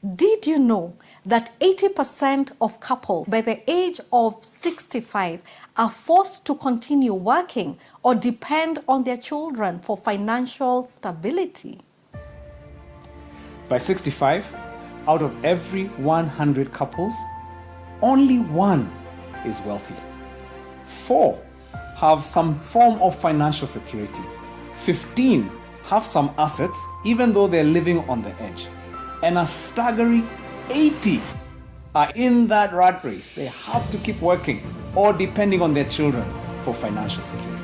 Did you know that 80% of couples by the age of 65 are forced to continue working or depend on their children for financial stability? By 65, out of every 100 couples, only one is wealthy. 4 have some form of financial security. 15 have some assets, even though they're living on the edge. And a staggering 80 are in that rat race. They have to keep working or depending on their children for financial security.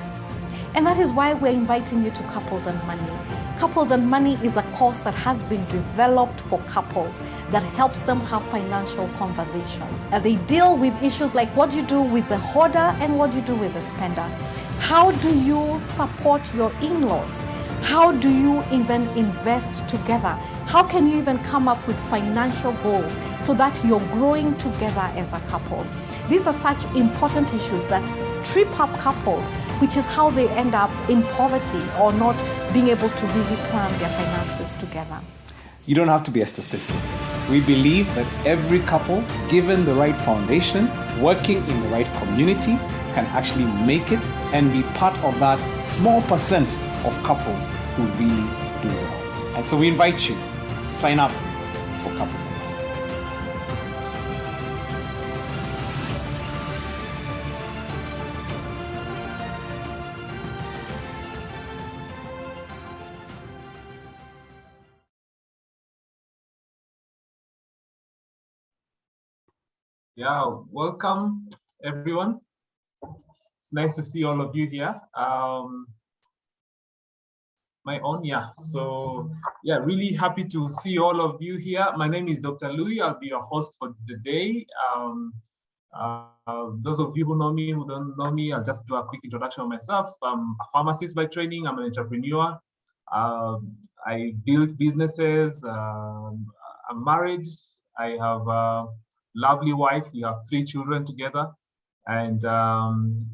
And that is why we're inviting you to Couples and Money. Couples and Money is a course that has been developed for couples that helps them have financial conversations. And they deal with issues like what you do with the hoarder and what you do with the spender. How do you support your in-laws? How do you even invest together? How can you even come up with financial goals so that you're growing together as a couple? These are such important issues that trip up couples, which is how they end up in poverty or not being able to really plan their finances together. You don't have to be a statistic. We believe that every couple, given the right foundation, working in the right community, can actually make it and be part of that small percent of couples who really do well. And so we invite you, sign up for Couples and Money. Yeah, welcome everyone. It's nice to see all of you here. Really happy to see all of you here. My name is Dr. Louis. I'll be your host for the day. Those of you who know me, who don't know me, I'll just do a quick introduction of myself. I'm a pharmacist by training. I'm an entrepreneur. I build businesses. I'm married. I have a lovely wife. We have 3 children together. And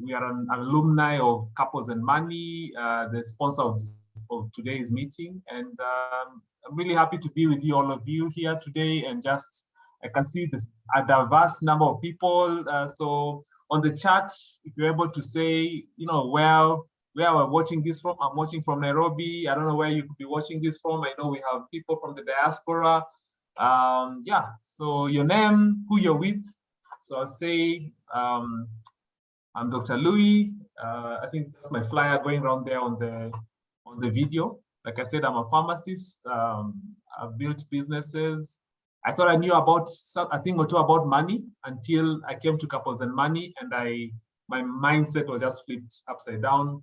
we are an alumni of Couples and Money, the sponsor of today's meeting. And I'm really happy to be with you, all of you here today. And just, I can see a diverse number of people. So on the chat, if you're able to say, you know, where we're watching this from. I'm watching from Nairobi. I don't know where you could be watching this from. I know we have people from the diaspora. So your name, who you're with. So I'll say, I'm Dr. Louis. I think that's my flyer going around there on the video. Like I said, I'm a pharmacist. I've built businesses. I thought I knew about a thing or two about money until I came to Couples and Money, and my mindset was just flipped upside down,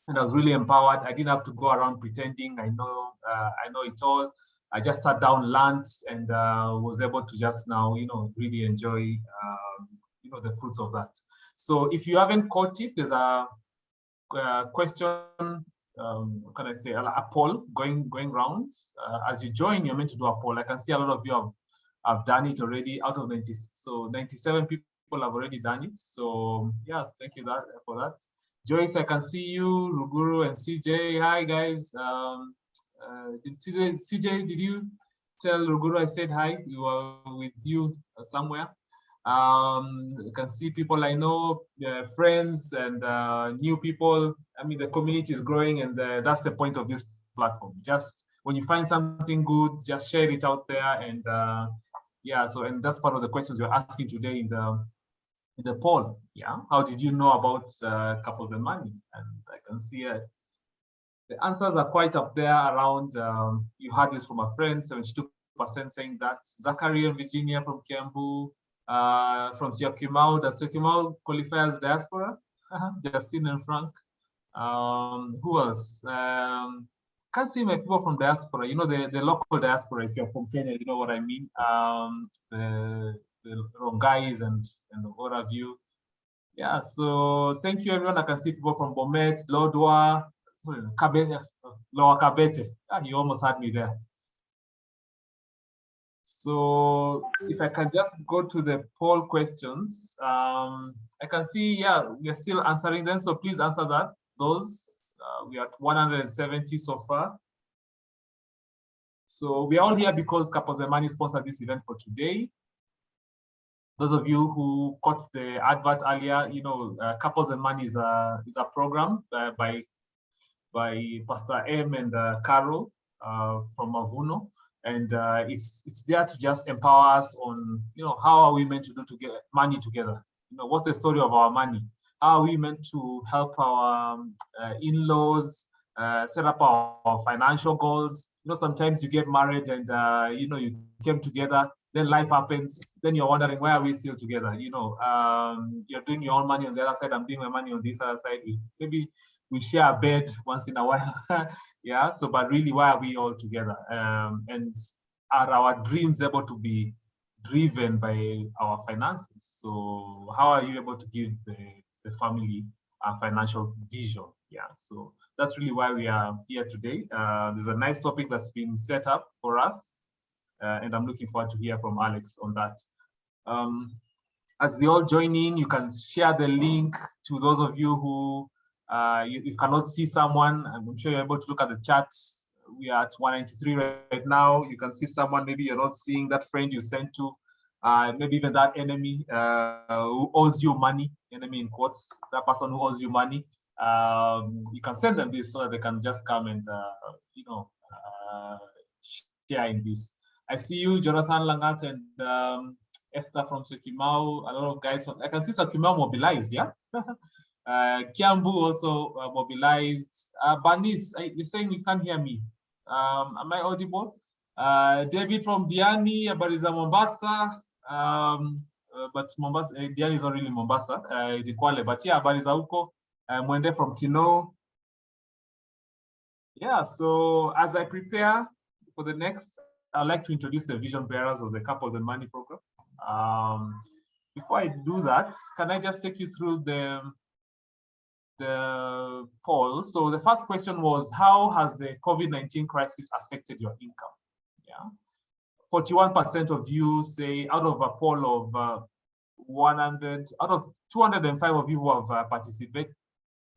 and I was really empowered. I didn't have to go around pretending I know it all. I just sat down, learned, and was able to just now, you know, really enjoy, the fruits of that. So if you haven't caught it, there's a question, what can I say, a poll going round. As you join, you're meant to do a poll. I can see a lot of you have done it already out of 90. So 97 people have already done it. So yeah, thank you for that. Joyce, I can see you, Ruguru and CJ. Hi guys. CJ, did you tell Ruguru I said hi? We were with you somewhere. You can see people I know, friends and new people. I mean, the community is growing, and that's the point of this platform. Just when you find something good, just share it out there. And and that's part of the questions we're asking today in the poll. Yeah, how did you know about Couples and Money? And I can see the answers are quite up there around, you heard this from a friend, 72% saying that. Zachary and Virginia from Kiambu, from Syokimau. Does Syokimau qualify as diaspora? Justine and Frank. Who else? Can't see my people from diaspora. You know, the local diaspora, if you're from Kenya, you know what I mean. The Rongais and what have you. Yeah, so thank you everyone. I can see people from Bomet, Lodwa, Lower Kabete. You almost had me there. So if I can just go to the poll questions, I can see, we are still answering them. So please answer those. We are at 170 so far. So we're all here because Couples and Money sponsored this event for today. Those of you who caught the advert earlier, Couples and Money is a program by Pastor M and Carol from Mavuno, and it's there to just empower us on how are we meant to do money together. What's the story of our money? How are we meant to help our in-laws set up our financial goals? Sometimes you get married and you came together, then life happens, then you're wondering, why are we still together? You're doing your own money on the other side, I'm doing my money on this other side. Maybe we share a bed once in a while. Yeah, so but really, why are we all together? And are our dreams able to be driven by our finances? So how are you able to give the family a financial vision? Yeah, so that's really why we are here today. There's a nice topic that's been set up for us, and I'm looking forward to hear from Alex on that. As we all join in, you can share the link to those of you who you cannot see someone. I'm sure you're able to look at the chat. We are at 193 right now. You can see someone, maybe you're not seeing that friend you sent to, maybe even that enemy who owes you money, enemy in quotes, that person who owes you money. You can send them this so that they can just come and share in this. I see you, Jonathan Langat and Esther from Syokimau. A lot of guys I can see Syokimau mobilized, yeah. Kiambu also mobilized. Banis, you're saying you can't hear me. Am I audible? David from Diani, Abariza Mombasa. But Mombasa, Diani is not really Mombasa, it's Ikwale, but yeah, Abariza Uko. Mwende from Kino. Yeah, so as I prepare for the next, I'd like to introduce the vision bearers of the Couples and Money program. Before I do that, can I just take you through the poll? So the first question was, how has the COVID-19 crisis affected your income? Yeah, 41% of you say, out of a poll of 100, out of 205 of you who have participated,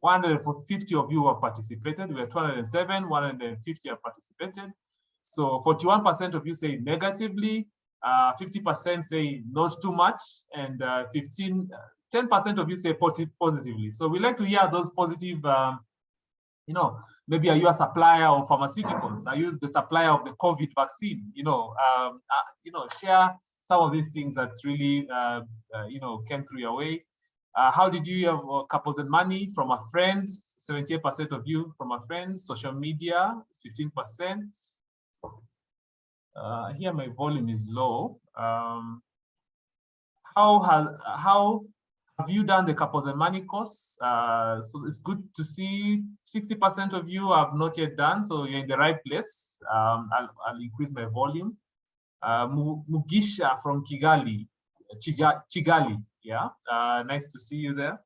150 of you who have participated. We are 207, 150 have participated. So 41% of you say negatively, 50% say not too much, and 10% of you say positively. So we like to hear those positive, maybe are you a supplier of pharmaceuticals? Are you the supplier of the COVID vaccine? Share some of these things that really, came through your way. How did you have Couples and Money? From a friend, 78% of you from a friend. Social media, 15%. Here my volume is low. How have you done the Couples and Money course? So it's good to see 60% of you have not yet done, so you're in the right place. I'll increase my volume. Mugisha from Kigali, Chigali, yeah, nice to see you there.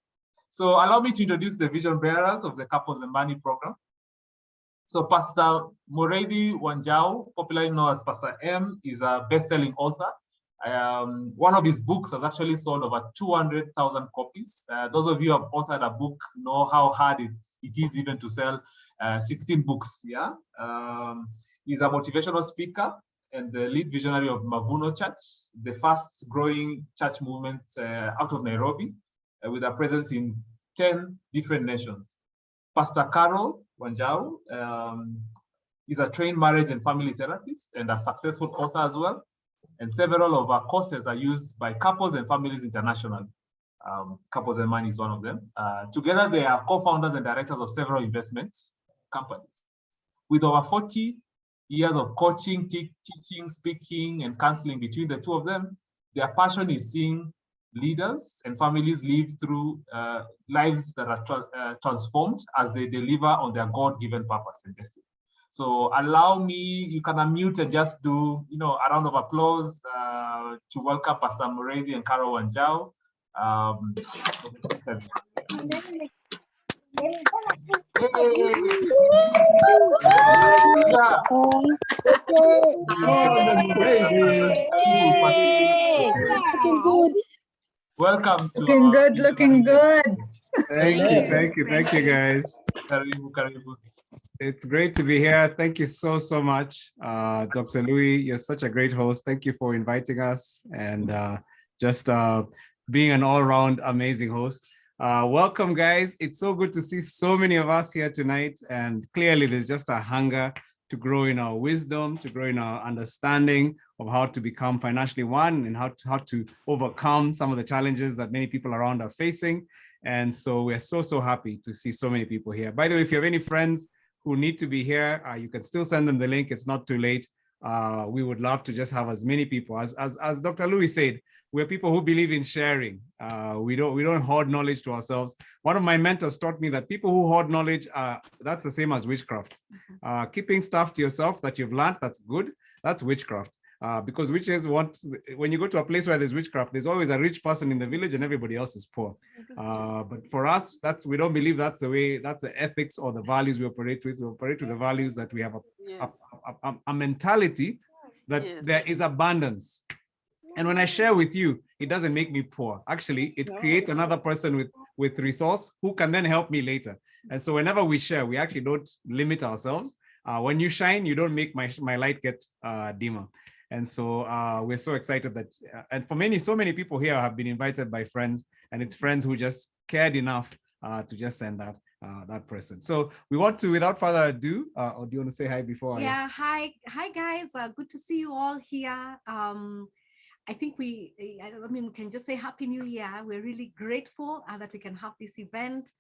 So allow me to introduce the vision bearers of the Couples and Money program. So Pastor Muredi Wanjau, popularly known as Pastor M, is a best-selling author. One of his books has actually sold over 200,000 copies. Those of you who have authored a book know how hard it is even to sell 16 books. Yeah, he's a motivational speaker and the lead visionary of Mavuno Church, the fast-growing church movement out of Nairobi, with a presence in 10 different nations. Pastor Carol Wanjau is a trained marriage and family therapist and a successful author as well. And several of our courses are used by couples and families internationally. Couples and Money is one of them. Together, they are co-founders and directors of several investments companies. With over 40 years of coaching, teaching, speaking, and counseling between the two of them, their passion is seeing leaders and families live through lives that are transformed as they deliver on their God-given purpose and destiny. So allow me, you can unmute and just do, a round of applause to welcome Pastor Muredi and Carol Wanjau. Welcome to looking good. Thank you guys. Karibu. It's great to be here. Thank you so much, Dr. Louis. You're such a great host. Thank you for inviting us and just being an all-round amazing host. Welcome, guys. It's so good to see so many of us here tonight. And clearly, there's just a hunger to grow in our wisdom, to grow in our understanding of how to become financially one and how to overcome some of the challenges that many people around are facing. And so we're so happy to see so many people here. By the way, if you have any friends who need to be here, you can still send them the link. It's not too late. We would love to just have as many people. As Dr. Louis said, we're people who believe in sharing. We don't hoard knowledge to ourselves. One of my mentors taught me that people who hoard knowledge, that's the same as witchcraft. Keeping stuff to yourself that you've learned, that's good. That's witchcraft. Because witches want, when you go to a place where there's witchcraft, there's always a rich person in the village and everybody else is poor. But for us, we don't believe that's the way, that's the ethics or the values we operate with. We operate with the values that we have a mentality that there is abundance. And when I share with you, it doesn't make me poor. Actually, it creates another person with resource who can then help me later. And so whenever we share, we actually don't limit ourselves. When you shine, you don't make my light get dimmer. And so we're so excited that, and for so many people here have been invited by friends, and it's friends who just cared enough to just send that person. So we want to, without further ado, or do you want to say hi before? Yeah, hi guys. Good to see you all here. I think we can just say Happy New Year. We're really grateful that we can have this event,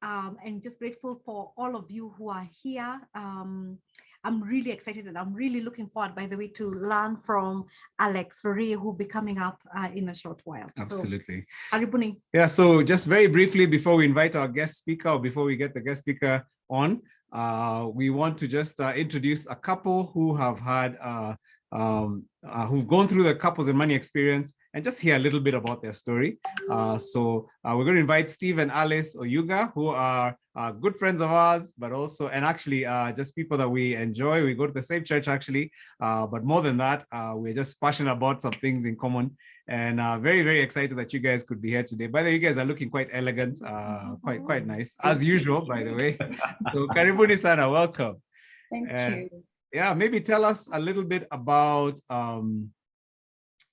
and just grateful for all of you who are here. I'm really excited and I'm really looking forward, by the way, to learn from Alex Ferrier, who will be coming up in a short while. Absolutely. So, yeah, so just very briefly before we invite our guest speaker, or before we get the guest speaker on, we want to just introduce a couple who have had who've gone through the Couples and Money experience and just hear a little bit about their story. So we're going to invite Steve and Alice Oyuga, who are good friends of ours, but also, and actually just people that we enjoy. We go to the same church actually, but more than that, we're just passionate about some things in common, and very excited that you guys could be here today. By the way, you guys are looking quite elegant, quite nice, as usual, by the way. So karibuni sana, welcome. Thank you. Yeah, maybe tell us a little bit about, what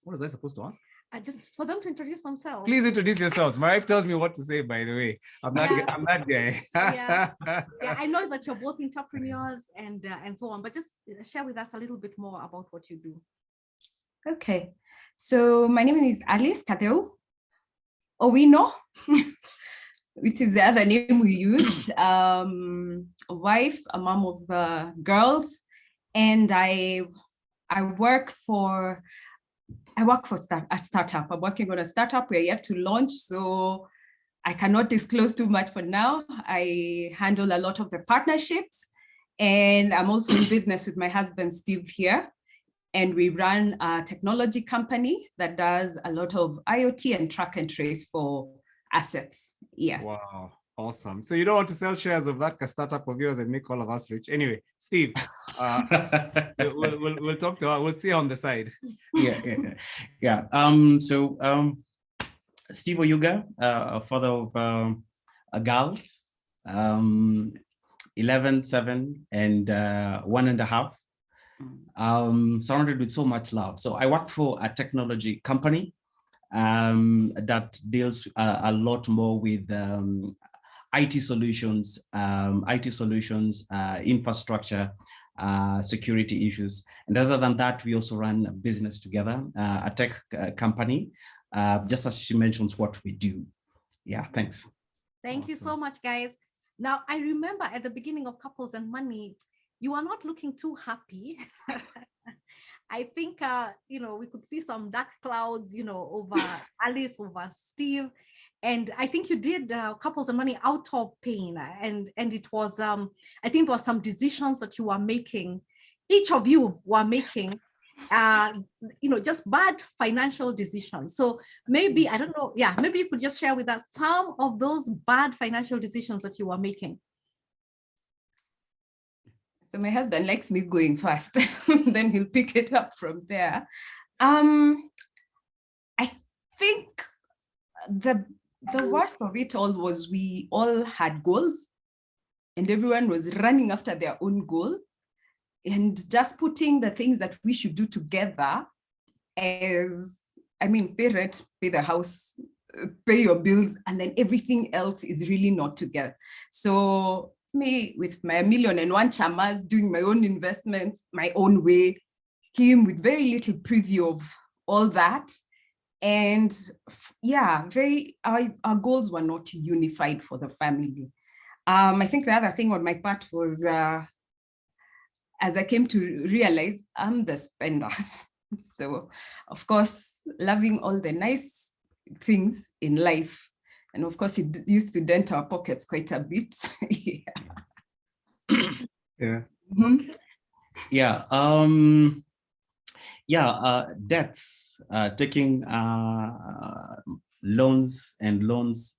was I supposed to ask? Just for them to introduce themselves. Please introduce yourselves. My wife tells me what to say, by the way. I'm that guy. Yeah, I know that you're both entrepreneurs and so on, but just share with us a little bit more about what you do. Okay, so my name is Alice Kadeu Owino, which is the other name we use. A wife, a mom of girls, and I work for a startup. I'm working on a startup. We're yet to launch, so I cannot disclose too much for now. I handle a lot of the partnerships, and I'm also in business with my husband, Steve, here. And we run a technology company that does a lot of IoT and track and trace for assets. Yes. Wow. Awesome. So you don't want to sell shares of that startup of yours and make all of us rich. Anyway, Steve, we'll talk to her. We'll see her on the side. Yeah. So Steve Oyuga, father of girls, 11, 7, and 1.5. Surrounded with so much love. So I work for a technology company that deals a lot more with IT solutions, infrastructure, security issues. And other than that, we also run a business together, a tech company, just as she mentions what we do. Yeah, thanks. Thank you so much, guys. Now, I remember at the beginning of Couples and Money, you are not looking too happy. I think, we could see some dark clouds, over Alice, over Steve. And I think you did Couples and Money out of pain. And it was, I think there were some decisions that you were making. Each of you were making, just bad financial decisions. So maybe, I don't know, maybe you could just share with us some of those bad financial decisions that you were making. So my husband likes me going first, then he'll pick it up from there. I think the worst of it all was we all had goals and everyone was running after their own goal, and just putting the things that we should do together as, I mean, pay rent, pay the house, pay your bills, and then everything else is really not together. So me with my 1,000,001 chamas doing my own investments, my own way, him with very little preview of all that. And yeah, our goals were not unified for the family. I think the other thing on my part was, as I came to realize, I'm the spender. So of course, loving all the nice things in life. And of course, it used to dent our pockets quite a bit. Yeah. Mhm. Yeah. Debts, taking loans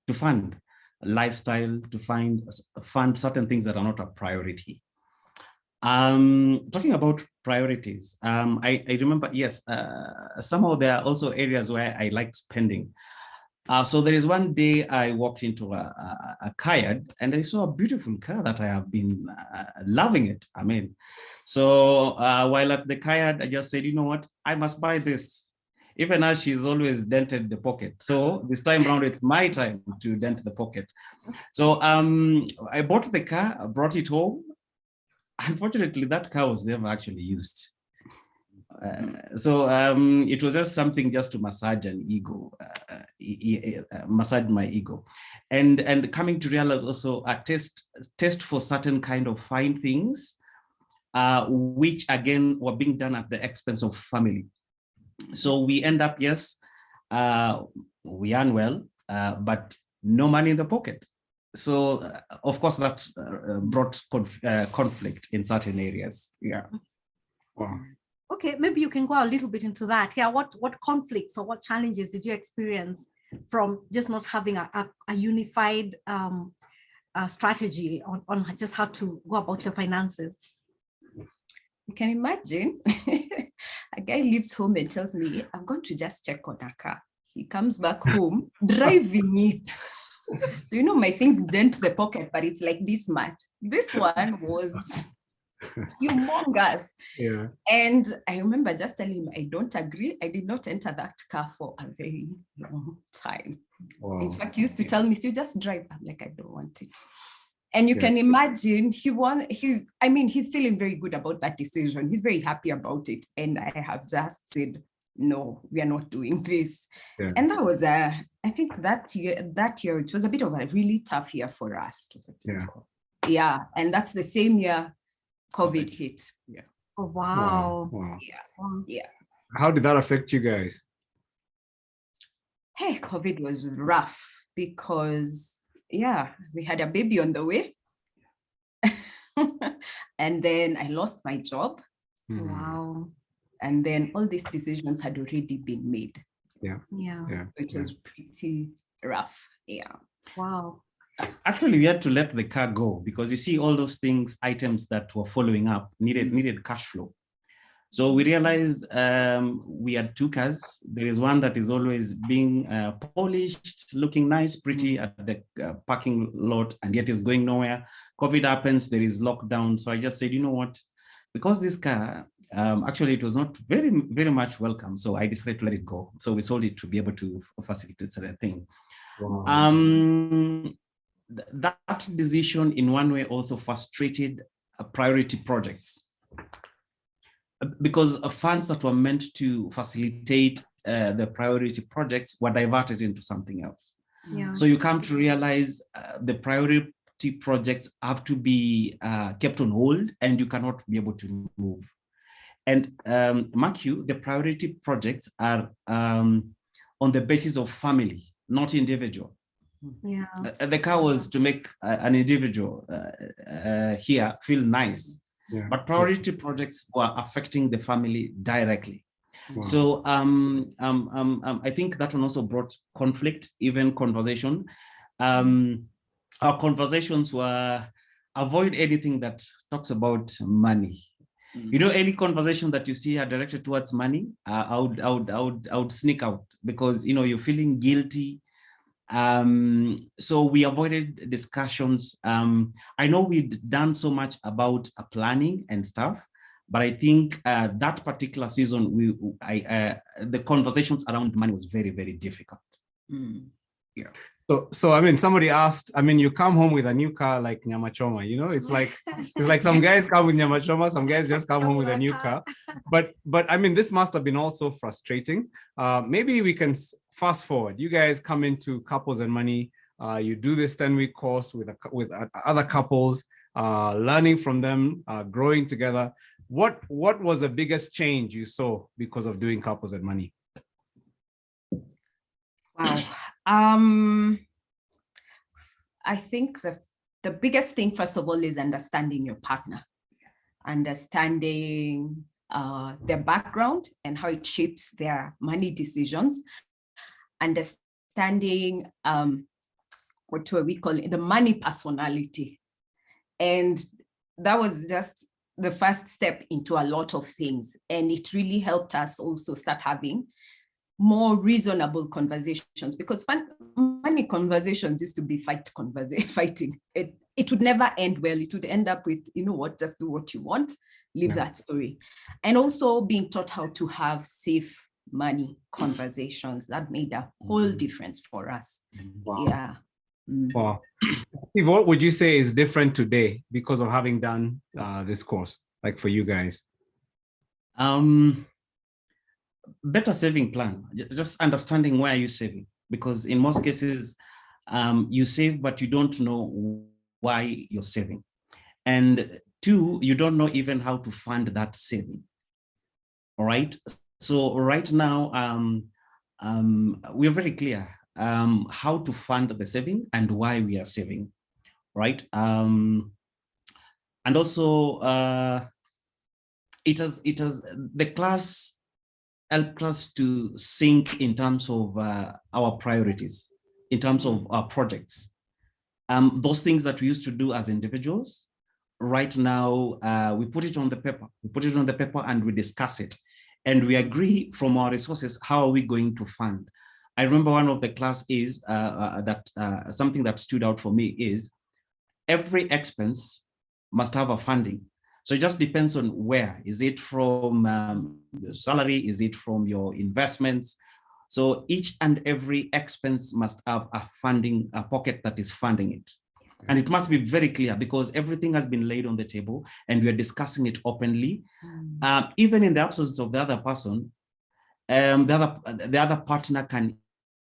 to fund lifestyle, to fund certain things that are not a priority. Talking about priorities, I remember, yes, somehow there are also areas where I like spending. So there is one day I walked into a car yard and I saw a beautiful car that I have been loving it. I mean, so while at the car yard, I just said, you know what, I must buy this. Even as she's always dented the pocket. So this time around, it's my time to dent the pocket. So I bought the car, I brought it home. Unfortunately, that car was never actually used. So it was just something just to massage an ego, massage my ego, and coming to realize also a test for certain kind of fine things, which again were being done at the expense of family. So we end up, yes, we earn well, but no money in the pocket. So of course that brought conflict in certain areas. Yeah. Wow. Okay, maybe you can go a little bit into that. Yeah, what conflicts or what challenges did you experience from just not having a unified strategy on just how to go about your finances? You can imagine a guy leaves home and tells me, I'm going to just check on a car. He comes back home driving it. So, you know, my things dent the pocket, but it's like this much. This one was humongous. Yeah. And I remember just telling him, I don't agree. I did not enter that car for a very long time. Wow. In fact, he used to tell me, so you just drive. I'm like, I don't want it. And you Yeah. can imagine he's feeling very good about that decision. He's very happy about it. And I have just said, no, we are not doing this. Yeah. And that was I think that year, it was a bit of a really tough year for us. Yeah. Yeah. And that's the same year COVID hit. Yeah. Oh, wow. Wow. Yeah. How did that affect you guys? Hey, COVID was rough because, yeah, we had a baby on the way. And then I lost my job. Wow. And then all these decisions had already been made. Yeah. It was pretty rough. Yeah. Wow. Actually, we had to let the car go because you see all those items that were following up needed cash flow. So we realized we had two cars. There is one that is always being polished, looking nice, pretty at the parking lot, and yet is going nowhere. COVID happens, there is lockdown. So I just said, you know what? Because this car, actually, it was not very, very much welcome. So I decided to let it go. So we sold it to be able to facilitate certain thing. Wow. That decision in one way also frustrated priority projects because funds that were meant to facilitate the priority projects were diverted into something else. Yeah. So you come to realize the priority projects have to be kept on hold and you cannot be able to move. And mark you, the priority projects are on the basis of family, not individual. Yeah. The car was to make an individual here feel nice, Yeah. but priority projects were affecting the family directly. Wow. So I think that one also brought conflict, even conversation. Our conversations were avoid anything that talks about money. You know, any conversation that you see are directed towards money, I would sneak out because, you know, you're feeling guilty. So we avoided discussions. I know we'd done so much about planning and stuff, but I think that particular season, the conversations around money was very, very difficult. Yeah. So I mean, somebody asked, I mean, you come home with a new car like Nyama Choma, you know, it's like some guys come with Nyama Choma, some guys just come home with a new car. But I mean, this must have been also frustrating. Maybe we can fast forward. You guys come into Couples and Money. You do this 10-week course with other couples, learning from them, growing together. What was the biggest change you saw because of doing Couples and Money? Wow. I think the biggest thing, first of all, is understanding your partner, understanding their background and how it shapes their money decisions, understanding what we call it, the money personality. And that was just the first step into a lot of things. And it really helped us also start having more reasonable conversations, because money conversations used to be fighting. It would never end well. It would end up with, you know what, just do what you want, leave that story. And also being taught how to have safe money conversations. That made a whole difference for us. Wow. Yeah. Wow. Steve, what would you say is different today because of having done this course, like for you guys? Better saving plan, just understanding why are you saving, because in most cases you save but you don't know why you're saving, and two, you don't know even how to fund that saving. All right, so right now we're very clear how to fund the saving and why we are saving, right? And also the class helped us to think in terms of our priorities, in terms of our projects. Those things that we used to do as individuals, right now, we put it on the paper. We put it on the paper and we discuss it. And we agree from our resources, how are we going to fund? I remember one of the class is something that stood out for me is every expense must have a funding. So it just depends on where. Is it from the salary? Is it from your investments? So each and every expense must have a funding, a pocket that is funding it. And it must be very clear because everything has been laid on the table and we are discussing it openly. Even in the absence of the other person, the other partner can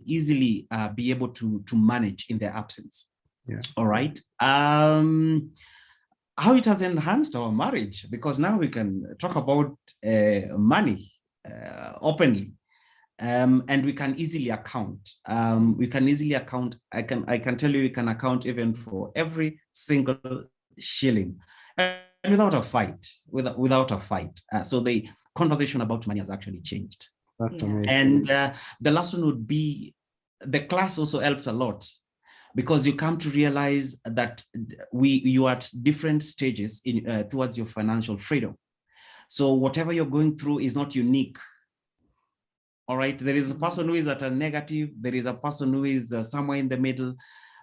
easily be able to manage in their absence. Yeah. All right. How it has enhanced our marriage, because now we can talk about money openly, and we can easily account. We can easily account. I can tell you, we can account even for every single shilling, and without a fight. Without a fight. So the conversation about money has actually changed. That's amazing. And the last one would be, the class also helped a lot, because you come to realize that you are at different stages towards your financial freedom. So whatever you're going through is not unique. All right, there is a person who is at a negative, there is a person who is somewhere in the middle.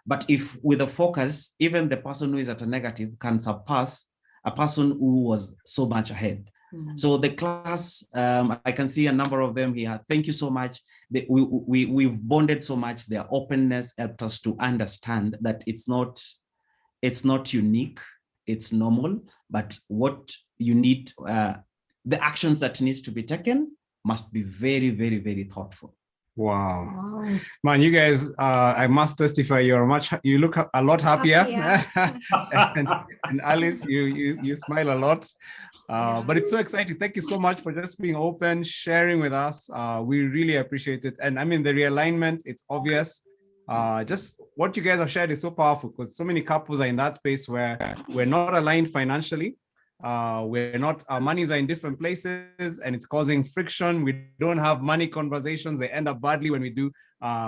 But if with a focus, even the person who is at a negative can surpass a person who was so much ahead. So the class, I can see a number of them here. Thank you so much. We've bonded so much. Their openness helped us to understand that it's not unique, it's normal, but what you need, the actions that needs to be taken must be very, very, very thoughtful. Wow. Man, you guys, I must testify, you look a lot happier. and Alice, you smile a lot. But it's so exciting. Thank you so much for just being open, sharing with us. We really appreciate it. And I mean, the realignment, it's obvious. Just what you guys have shared is so powerful, because so many couples are in that space where we're not aligned financially. Our monies are in different places and it's causing friction. We don't have money conversations. They end up badly when we do.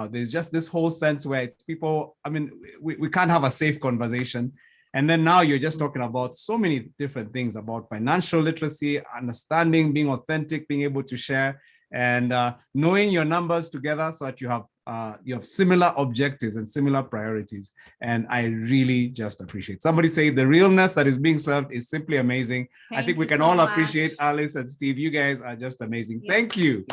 There's just this whole sense where it's people, I mean, we can't have a safe conversation. And then now you're just talking about so many different things about financial literacy, understanding, being authentic, being able to share, and knowing your numbers together so that you have you have similar objectives and similar priorities. And I really just appreciate. Somebody say the realness that is being served is simply amazing. I think we can all appreciate Alice and Steve. You guys are just amazing. Yeah. Thank you.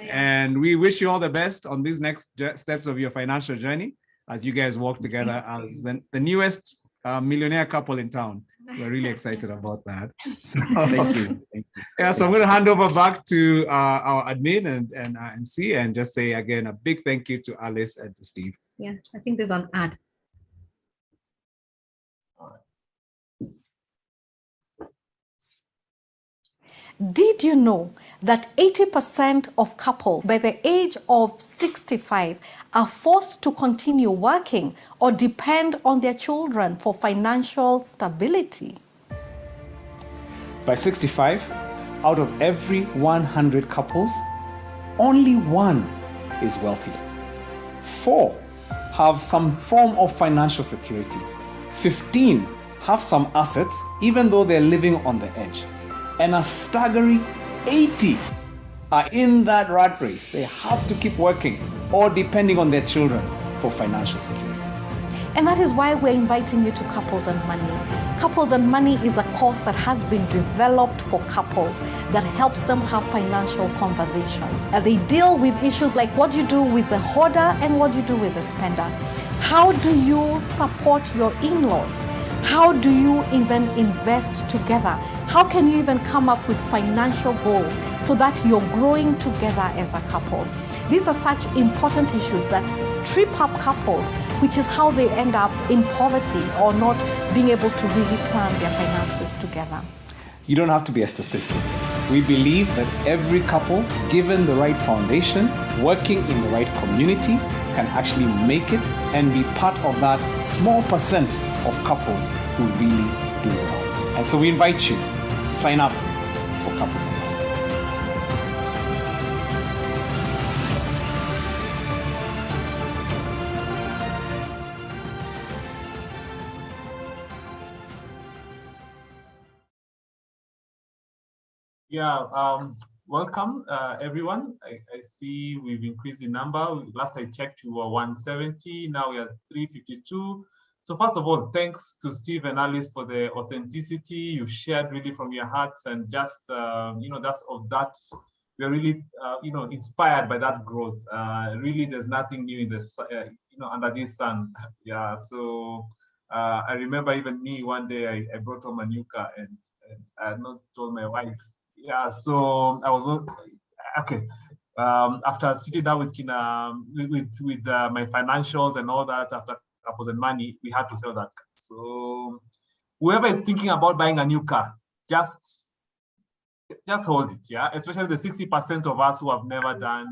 And we wish you all the best on these next steps of your financial journey as you guys walk together as the newest millionaire couple in town. We're really excited about that. So, Thank you. Thank you. yeah, so I'm going to hand over back to our admin and our MC and just say again a big thank you to Alice and to Steve. Yeah, I think there's an ad. Did you know that 80% of couples by the age of 65 are forced to continue working or depend on their children for financial stability? By 65, out of every 100 couples, only one is wealthy. 4 have some form of financial security. 15 have some assets, even though they're living on the edge. And a staggering 80 are in that rat race. They have to keep working or depending on their children for financial security. And that is why we're inviting you to Couples and Money. Couples and Money is a course that has been developed for couples that helps them have financial conversations. And they deal with issues like what you do with the hoarder and what you do with the spender. How do you support your in-laws? How do you even invest together? How can you even come up with financial goals so that you're growing together as a couple? These are such important issues that trip up couples, which is how they end up in poverty or not being able to really plan their finances together. You don't have to be a statistic. We believe that every couple, given the right foundation, working in the right community, can actually make it and be part of that small percent of couples who really do well. And so we invite you, sign up for Couples and Money. Yeah, welcome everyone. I see we've increased the number. Last I checked, we were 170. Now we are 352. So first of all, thanks to Steve and Alice for the authenticity you shared really from your hearts, and just we're really inspired by that growth. Really, there's nothing new in this under this sun. Yeah. So I remember even me one day I brought home a new car and I had not told my wife. Yeah. So I was okay. After sitting down with my financials and all that, after Couples and Money, we had to sell that car. So whoever is thinking about buying a new car, just hold it, yeah. Especially the 60% of us who have never done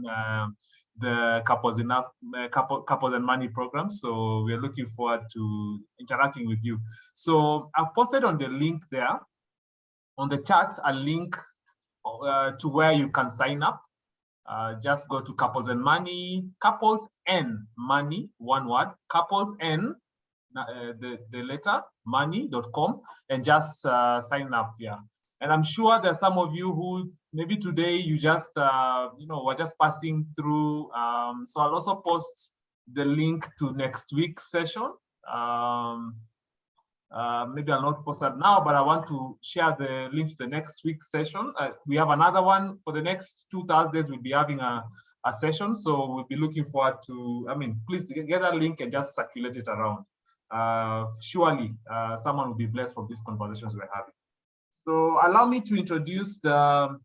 the Couples and Money program. So we're looking forward to interacting with you. So I've posted on the link there, on the chat, a link to where you can sign up. Just go to Couples and Money, Couples and Money, one word, Couples and the letter money.com, and just sign up here. And I'm sure there's some of you who maybe today you just were just passing through. So I'll also post the link to next week's session. Maybe I'll not post that now, but I want to share the link to the next week's session. We have another one for the next 2 Thursdays. We'll be having a session, so we'll be looking forward to. Please get a link and just circulate it around. Surely, someone will be blessed from these conversations we're having. So allow me to introduce the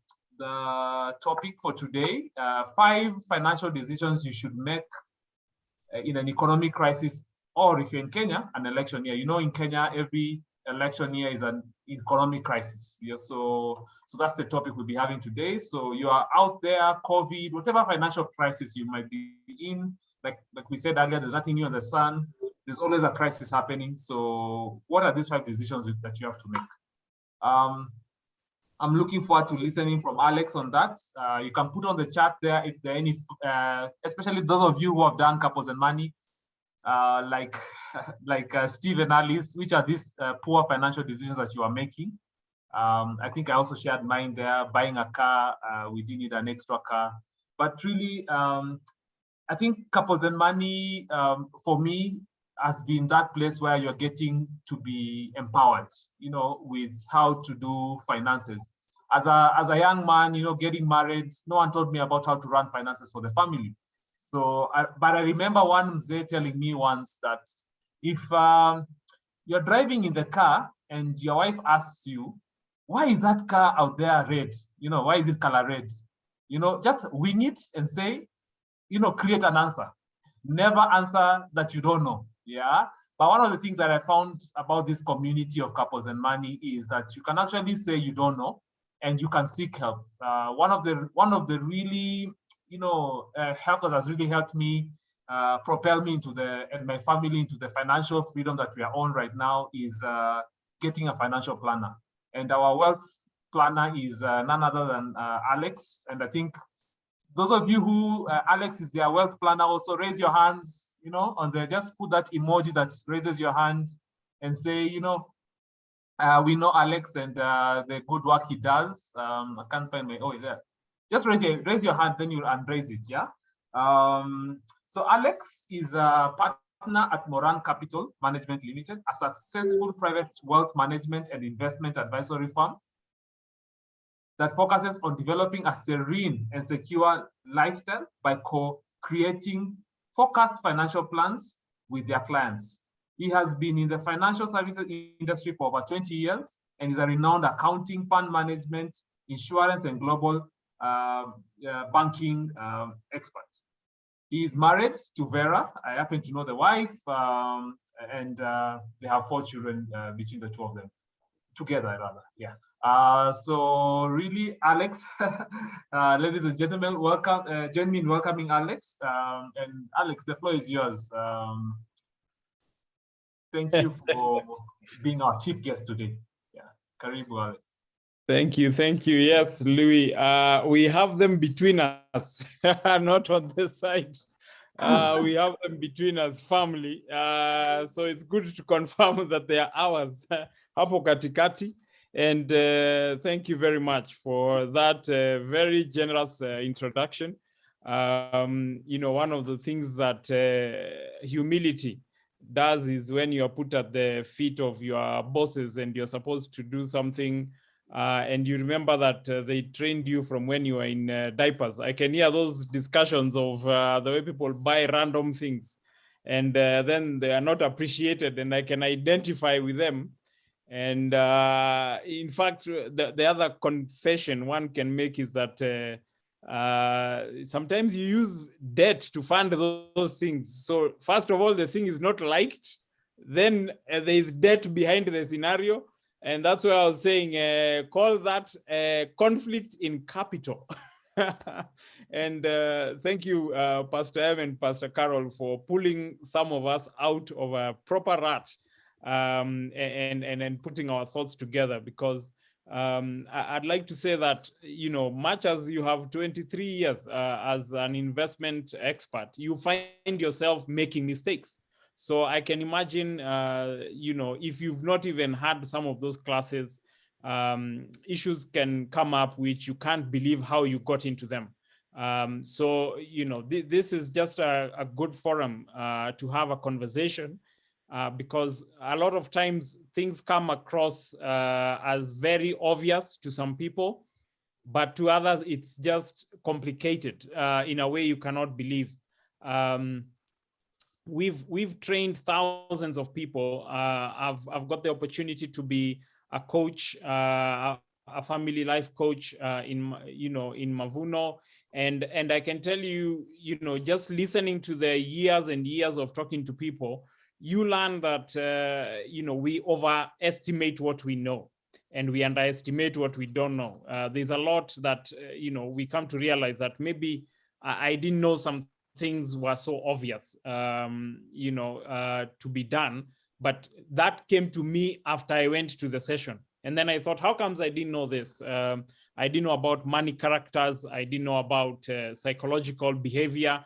topic for today: 5 financial decisions you should make in an economic crisis. Or if you're in Kenya, an election year. In Kenya, every election year is an economic crisis. Yeah, so that's the topic we'll be having today. So you are out there, COVID, whatever financial crisis you might be in, like we said earlier, there's nothing new on the sun. There's always a crisis happening. So what are these 5 decisions that you have to make? I'm looking forward to listening from Alex on that. You can put on the chat there if there are any, especially those of you who have done Couples and Money, like Steve and Alice, which are these poor financial decisions that you are making? I think I also shared mine there. Buying a car, we didn't need an extra car. But really, I think Couples and Money, for me, has been that place where you're getting to be empowered, with how to do finances. As a young man, getting married, no one told me about how to run finances for the family. So, but I remember one mzee telling me once that if you're driving in the car and your wife asks you, why is that car out there red? Why is it color red? Just wing it and say, create an answer. Never answer that you don't know. Yeah. But one of the things that I found about this community of Couples and Money is that you can actually say you don't know, and you can seek help. One of the really, help that has really helped me propel me and my family into the financial freedom that we are on right now is getting a financial planner. And our wealth planner is none other than Alex. And I think those of you who Alex is their wealth planner, also raise your hands, just put that emoji that raises your hand and say, we know Alex and the good work he does. I can't find my, there. Just raise your hand, then you'll unraise it, yeah? So Alex is a partner at Moran Capital Management Limited, a successful private wealth management and investment advisory firm that focuses on developing a serene and secure lifestyle by co-creating focused financial plans with their clients. He has been in the financial services industry for over 20 years and is a renowned accounting, fund management, insurance, and global banking expert. He is married to Vera. I happen to know the wife, and they have 4 children between the two of them, together rather, yeah. So really, Alex, ladies and gentlemen, welcome. Join me in welcoming Alex. And Alex, the floor is yours. Thank you for being our chief guest today. Yeah, Karibu, Alex. Thank you. Yes, Louis. We have them between us, not on this side. We have them between us, family. So it's good to confirm that they are ours. Hapo katikati. And thank you very much for that very generous introduction. One of the things that humility does is when you are put at the feet of your bosses and you're supposed to do something and you remember that they trained you from when you were in diapers. I can hear those discussions of the way people buy random things and then they are not appreciated, and I can identify with them. And in fact, the other confession one can make is that sometimes you use debt to fund those things. So first of all, the thing is not liked, then there is debt behind the scenario. And that's why I was saying, call that conflict in capital. And thank you, Pastor Ev and Pastor Carol, for pulling some of us out of a proper rut and putting our thoughts together, because I'd like to say that, much as you have 23 years as an investment expert, you find yourself making mistakes. So I can imagine, if you've not even had some of those classes, issues can come up which you can't believe how you got into them. This is just a good forum to have a conversation, because a lot of times things come across as very obvious to some people, but to others, it's just complicated in a way you cannot believe. We've trained thousands of people. I've got the opportunity to be a coach, a family life coach in Mavuno, and I can tell you, just listening to the years and years of talking to people, you learn that we overestimate what we know and we underestimate what we don't know. There's a lot that we come to realize that maybe I didn't know some things were so obvious, to be done, but that came to me after I went to the session. And then I thought, how comes I didn't know this? I didn't know about money characters. I didn't know about psychological behavior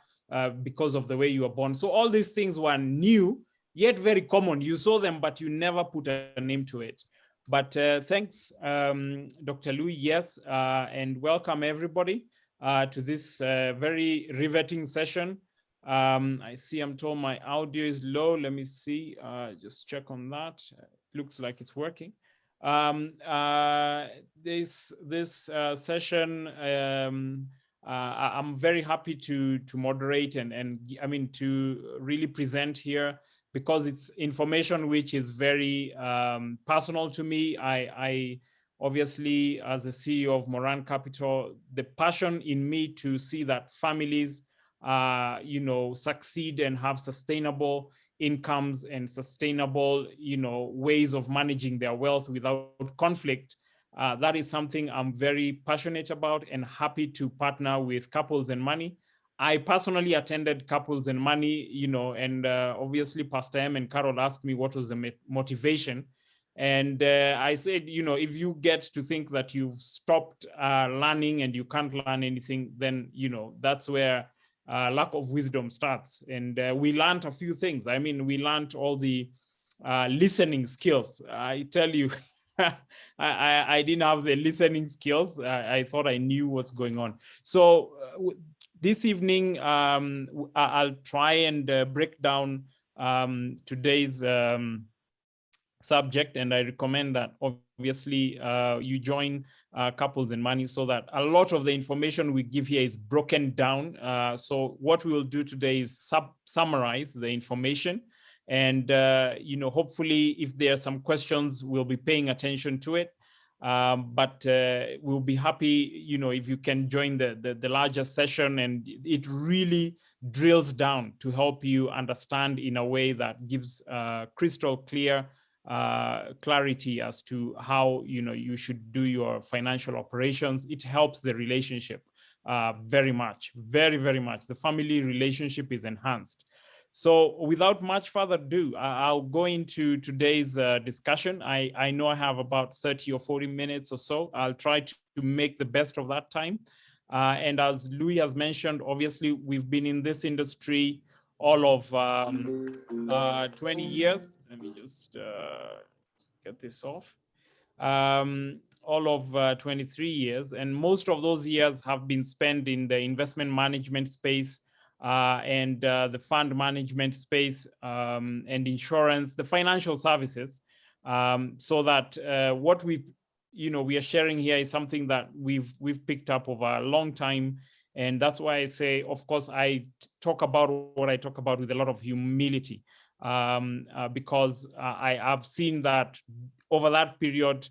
because of the way you were born. So all these things were new, yet very common. You saw them, but you never put a name to it. But thanks, Dr. Louis, yes, and welcome everybody to this very riveting session. I see I'm told my audio is low. Let me see, just check on that. Looks like it's working. This session, I'm very happy to moderate and I mean to really present here, because it's information which is very personal to me. I obviously, as the CEO of Moran Capital, the passion in me to see that families you know, succeed and have sustainable incomes and sustainable, you know, ways of managing their wealth without conflict. That is something I'm very passionate about and happy to partner with Couples and Money. I personally attended Couples and Money, you know, and obviously Pastor M and Carol asked me what was the motivation. And I said, you know, if you get to think that you've stopped learning and you can't learn anything, then, you know, that's where lack of wisdom starts. And we learned a few things. I mean, we learned all the listening skills. I tell you, I didn't have the listening skills. I thought I knew what's going on. So this evening, I'll try and break down today's subject, and I recommend that obviously you join Couples and Money, so that a lot of the information we give here is broken down. So what we will do today is summarize the information, and you know, hopefully if there are some questions, we'll be paying attention to it. But we'll be happy, you know, if you can join the larger session, and it really drills down to help you understand in a way that gives crystal clear clarity as to how, you know, you should do your financial operations. It helps the relationship very much, very much. The family relationship is enhanced. So without much further ado, I'll go into today's discussion. I know I have about 30 or 40 minutes or so. I'll try to make the best of that time. And as Louis has mentioned, obviously we've been in this industry all of 20 years. Let me just get this off. All of 23 years, and most of those years have been spent in the investment management space and the fund management space and insurance, the financial services, so that what we are sharing here is something that we've picked up over a long time. And that's why I say, of course, I talk about what I talk about with a lot of humility, because I have seen that over that period,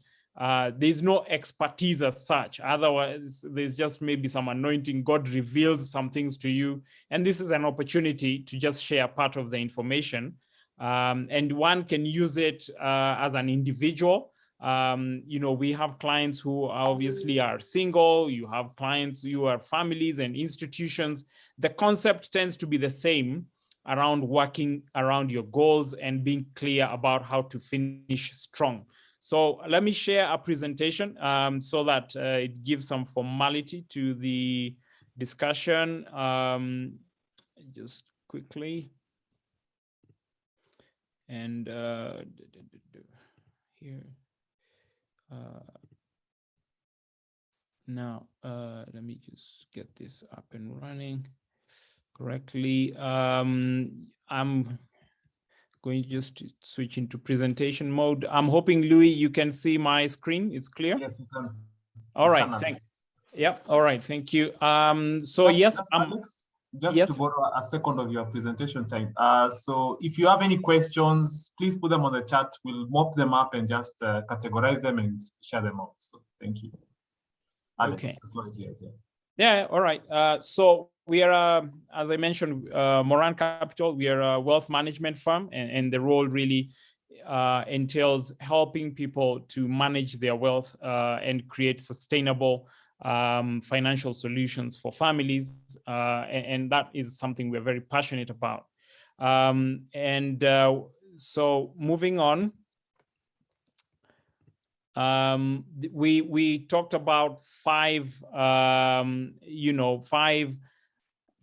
there's no expertise as such. Otherwise, there's just maybe some anointing. God reveals some things to you. And this is an opportunity to just share part of the information. And one can use it as an individual. We have clients who obviously are single. You have clients who are families and institutions. The concept tends to be the same around working around your goals and being clear about how to finish strong. So let me share a presentation so that it gives some formality to the discussion. Just quickly. And here. Now, let me just get this up and running correctly. I'm going just to switch into presentation mode. I'm hoping, Louis, you can see my screen. It's clear? Yes, we can. All right, thanks. Yep, all right, thank you. Just to borrow a second of your presentation time. So if you have any questions, please put them on the chat. We'll mop them up and just categorize them and share them out. So thank you. Alex, okay. The floor is yours, yeah, all right. So we are, as I mentioned, Moran Capital. We are a wealth management firm, and the role really entails helping people to manage their wealth and create sustainable financial solutions for families, and that is something we're very passionate about. So moving on, we talked about five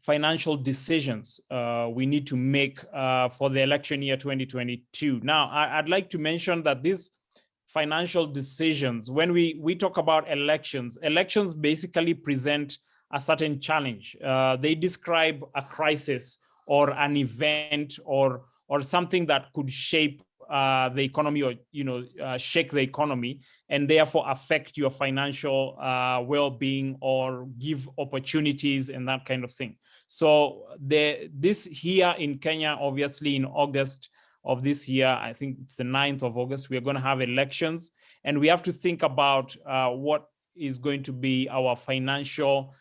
financial decisions we need to make for the election year 2022. Now, I'd like to mention that these financial decisions, when we talk about elections basically present a certain challenge. They describe a crisis or an event or something that could shape the economy or shake the economy and therefore affect your financial well-being or give opportunities and that kind of thing. So this here in Kenya, obviously in August of this year, I think it's the 9th of August, we're going to have elections, and we have to think about what is going to be our financial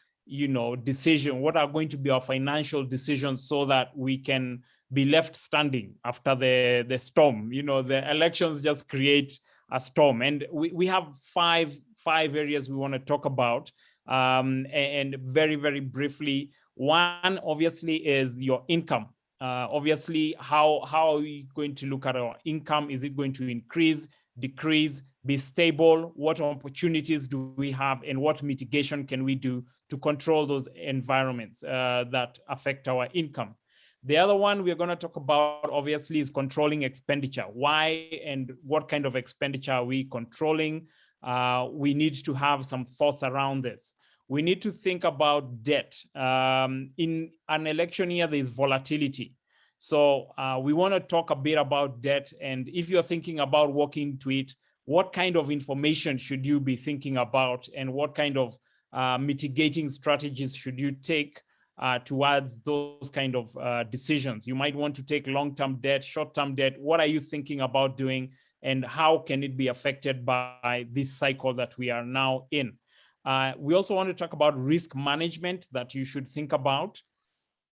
decision, what are going to be our financial decisions so that we can be left standing after the storm. The elections just create a storm, and we have five areas we want to talk about, and very, very briefly. One obviously is your income. Obviously, how are we going to look at our income? Is it going to increase, decrease, be stable? What opportunities do we have, and what mitigation can we do to control those environments that affect our income? The other one we're going to talk about, obviously, is controlling expenditure. Why and what kind of expenditure are we controlling? We need to have some thoughts around this. We need to think about debt. In an election year, there's volatility. So we want to talk a bit about debt. And if you're thinking about walking to it, what kind of information should you be thinking about, and what kind of mitigating strategies should you take towards those kind of decisions? You might want to take long-term debt, short-term debt. What are you thinking about doing, and how can it be affected by this cycle that we are now in? We also want to talk about risk management that you should think about.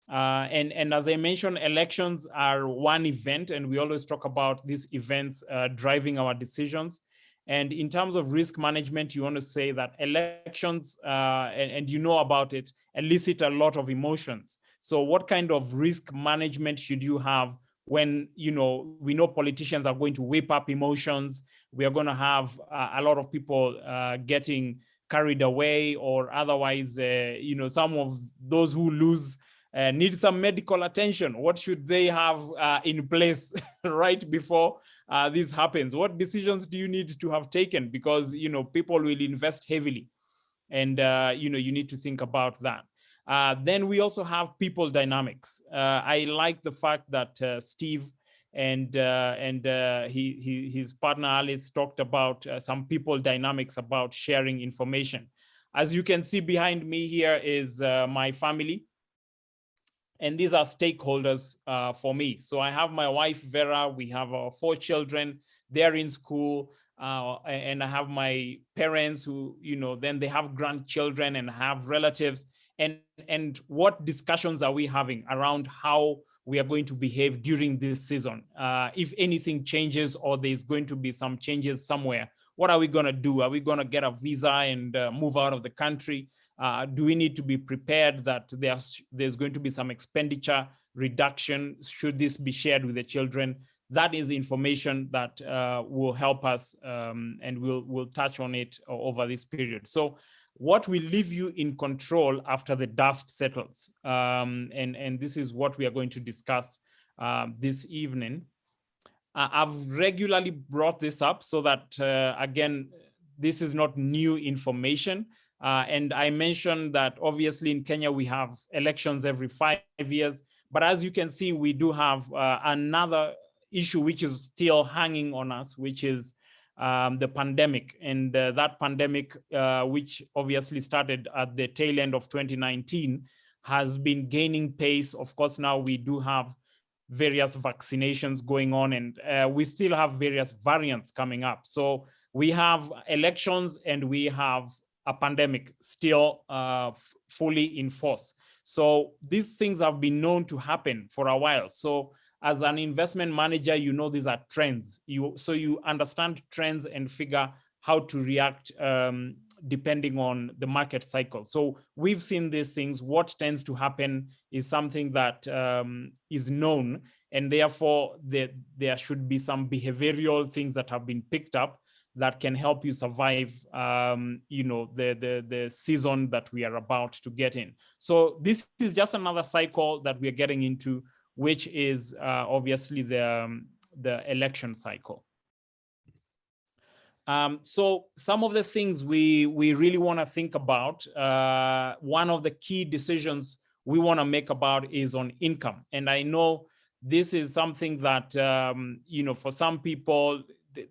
And as I mentioned, elections are one event, and we always talk about these events driving our decisions. And in terms of risk management, you want to say that elections, and you know about it, elicit a lot of emotions. So what kind of risk management should you have when, we know politicians are going to whip up emotions? We are going to have a lot of people getting carried away, or otherwise, some of those who lose need some medical attention. What should they have in place right before this happens? What decisions do you need to have taken? Because, people will invest heavily, and, you need to think about that. Then we also have people dynamics. I like the fact that Steve and his partner Alice talked about some people dynamics about sharing information. As you can see behind me here is my family. And these are stakeholders for me. So I have my wife, Vera. We have our 4 children. They're in school. And I have my parents who, then they have grandchildren and have relatives. And what discussions are we having around how we are going to behave during this season? If anything changes, or there's going to be some changes somewhere, what are we going to do? Are we going to get a visa and move out of the country? Do we need to be prepared that there's going to be some expenditure reduction? Should this be shared with the children? That is information that will help us, and we'll touch on it over this period. So what will leave you in control after the dust settles? And this is what we are going to discuss this evening. I've regularly brought this up so that, again, this is not new information. And I mentioned that obviously in Kenya, we have elections every 5 years. But as you can see, we do have another issue which is still hanging on us, which is the pandemic. And that pandemic, which obviously started at the tail end of 2019, has been gaining pace. Of course, now we do have various vaccinations going on, and we still have various variants coming up. So we have elections and we have a pandemic still fully in force. So these things have been known to happen for a while. So as an investment manager, these are trends. So you understand trends and figure how to react depending on the market cycle. So we've seen these things. What tends to happen is something that is known, and therefore there should be some behavioral things that have been picked up that can help you survive, the season that we are about to get in. So this is just another cycle that we are getting into, which is obviously the election cycle. So some of the things we really want to think about, one of the key decisions we want to make about is on income. And I know this is something that, for some people,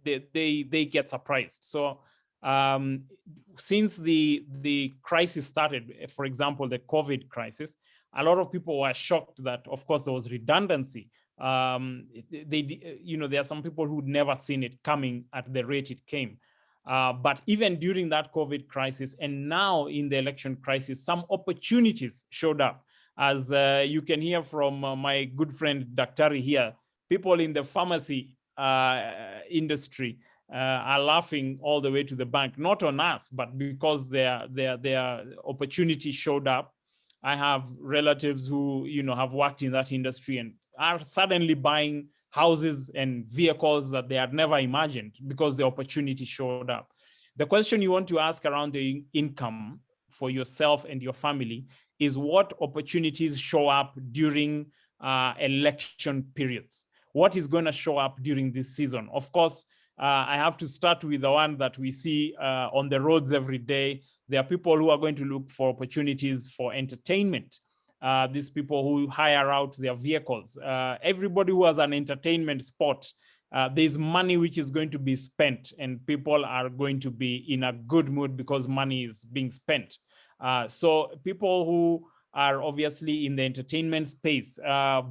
they get surprised. So since the crisis started, for example, the COVID crisis, a lot of people were shocked that, of course, there was redundancy. There are some people who'd never seen it coming at the rate it came. But even during that COVID crisis and now in the election crisis, some opportunities showed up. As you can hear from my good friend Daktari here, people in the pharmacy industry are laughing all the way to the bank, not on us, but because their opportunity showed up. I have relatives who have worked in that industry and are suddenly buying houses and vehicles that they had never imagined because the opportunity showed up. The question you want to ask around the income for yourself and your family is what opportunities show up during election periods? What is going to show up during this season? Of course, I have to start with the one that we see on the roads every day. There are people who are going to look for opportunities for entertainment. These people who hire out their vehicles. Everybody who has an entertainment spot, there's money which is going to be spent and people are going to be in a good mood because money is being spent. So people who are obviously in the entertainment space,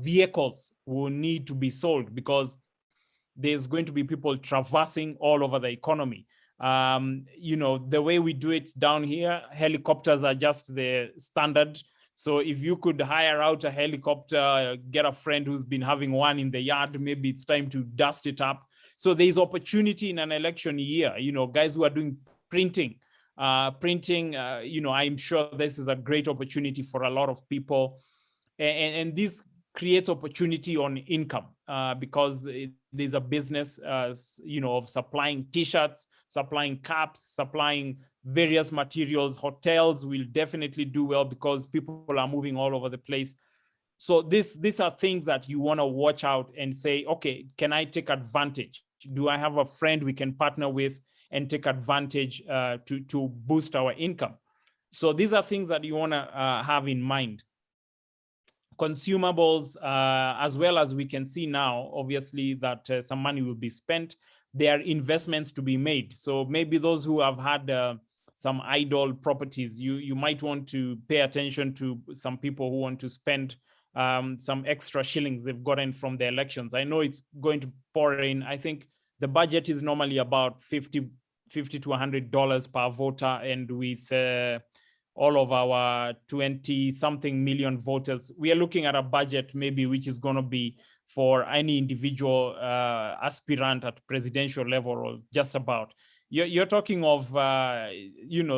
vehicles will need to be sold because there's going to be people traversing all over the economy. The way we do it down here, helicopters are just the standard. So if you could hire out a helicopter, get a friend who's been having one in the yard, maybe it's time to dust it up. So there's opportunity in an election year, guys who are doing printing, I'm sure this is a great opportunity for a lot of people. And this creates opportunity on income because there's a business, of supplying t-shirts, supplying caps, supplying various materials. Hotels will definitely do well because people are moving all over the place. So these are things that you want to watch out and say, okay, can I take advantage? Do I have a friend we can partner with and take advantage to boost our income? So these are things that you want to have in mind. Consumables, as well as we can see now, obviously, that some money will be spent. There are investments to be made. So maybe those who have had some idle properties, you might want to pay attention to some people who want to spend some extra shillings they've gotten from the elections. I know it's going to pour in. I think the budget is normally about $50 to $100 per voter, and with all of our 20-something million voters, we are looking at a budget maybe which is going to be for any individual aspirant at presidential level or just about. You're talking of,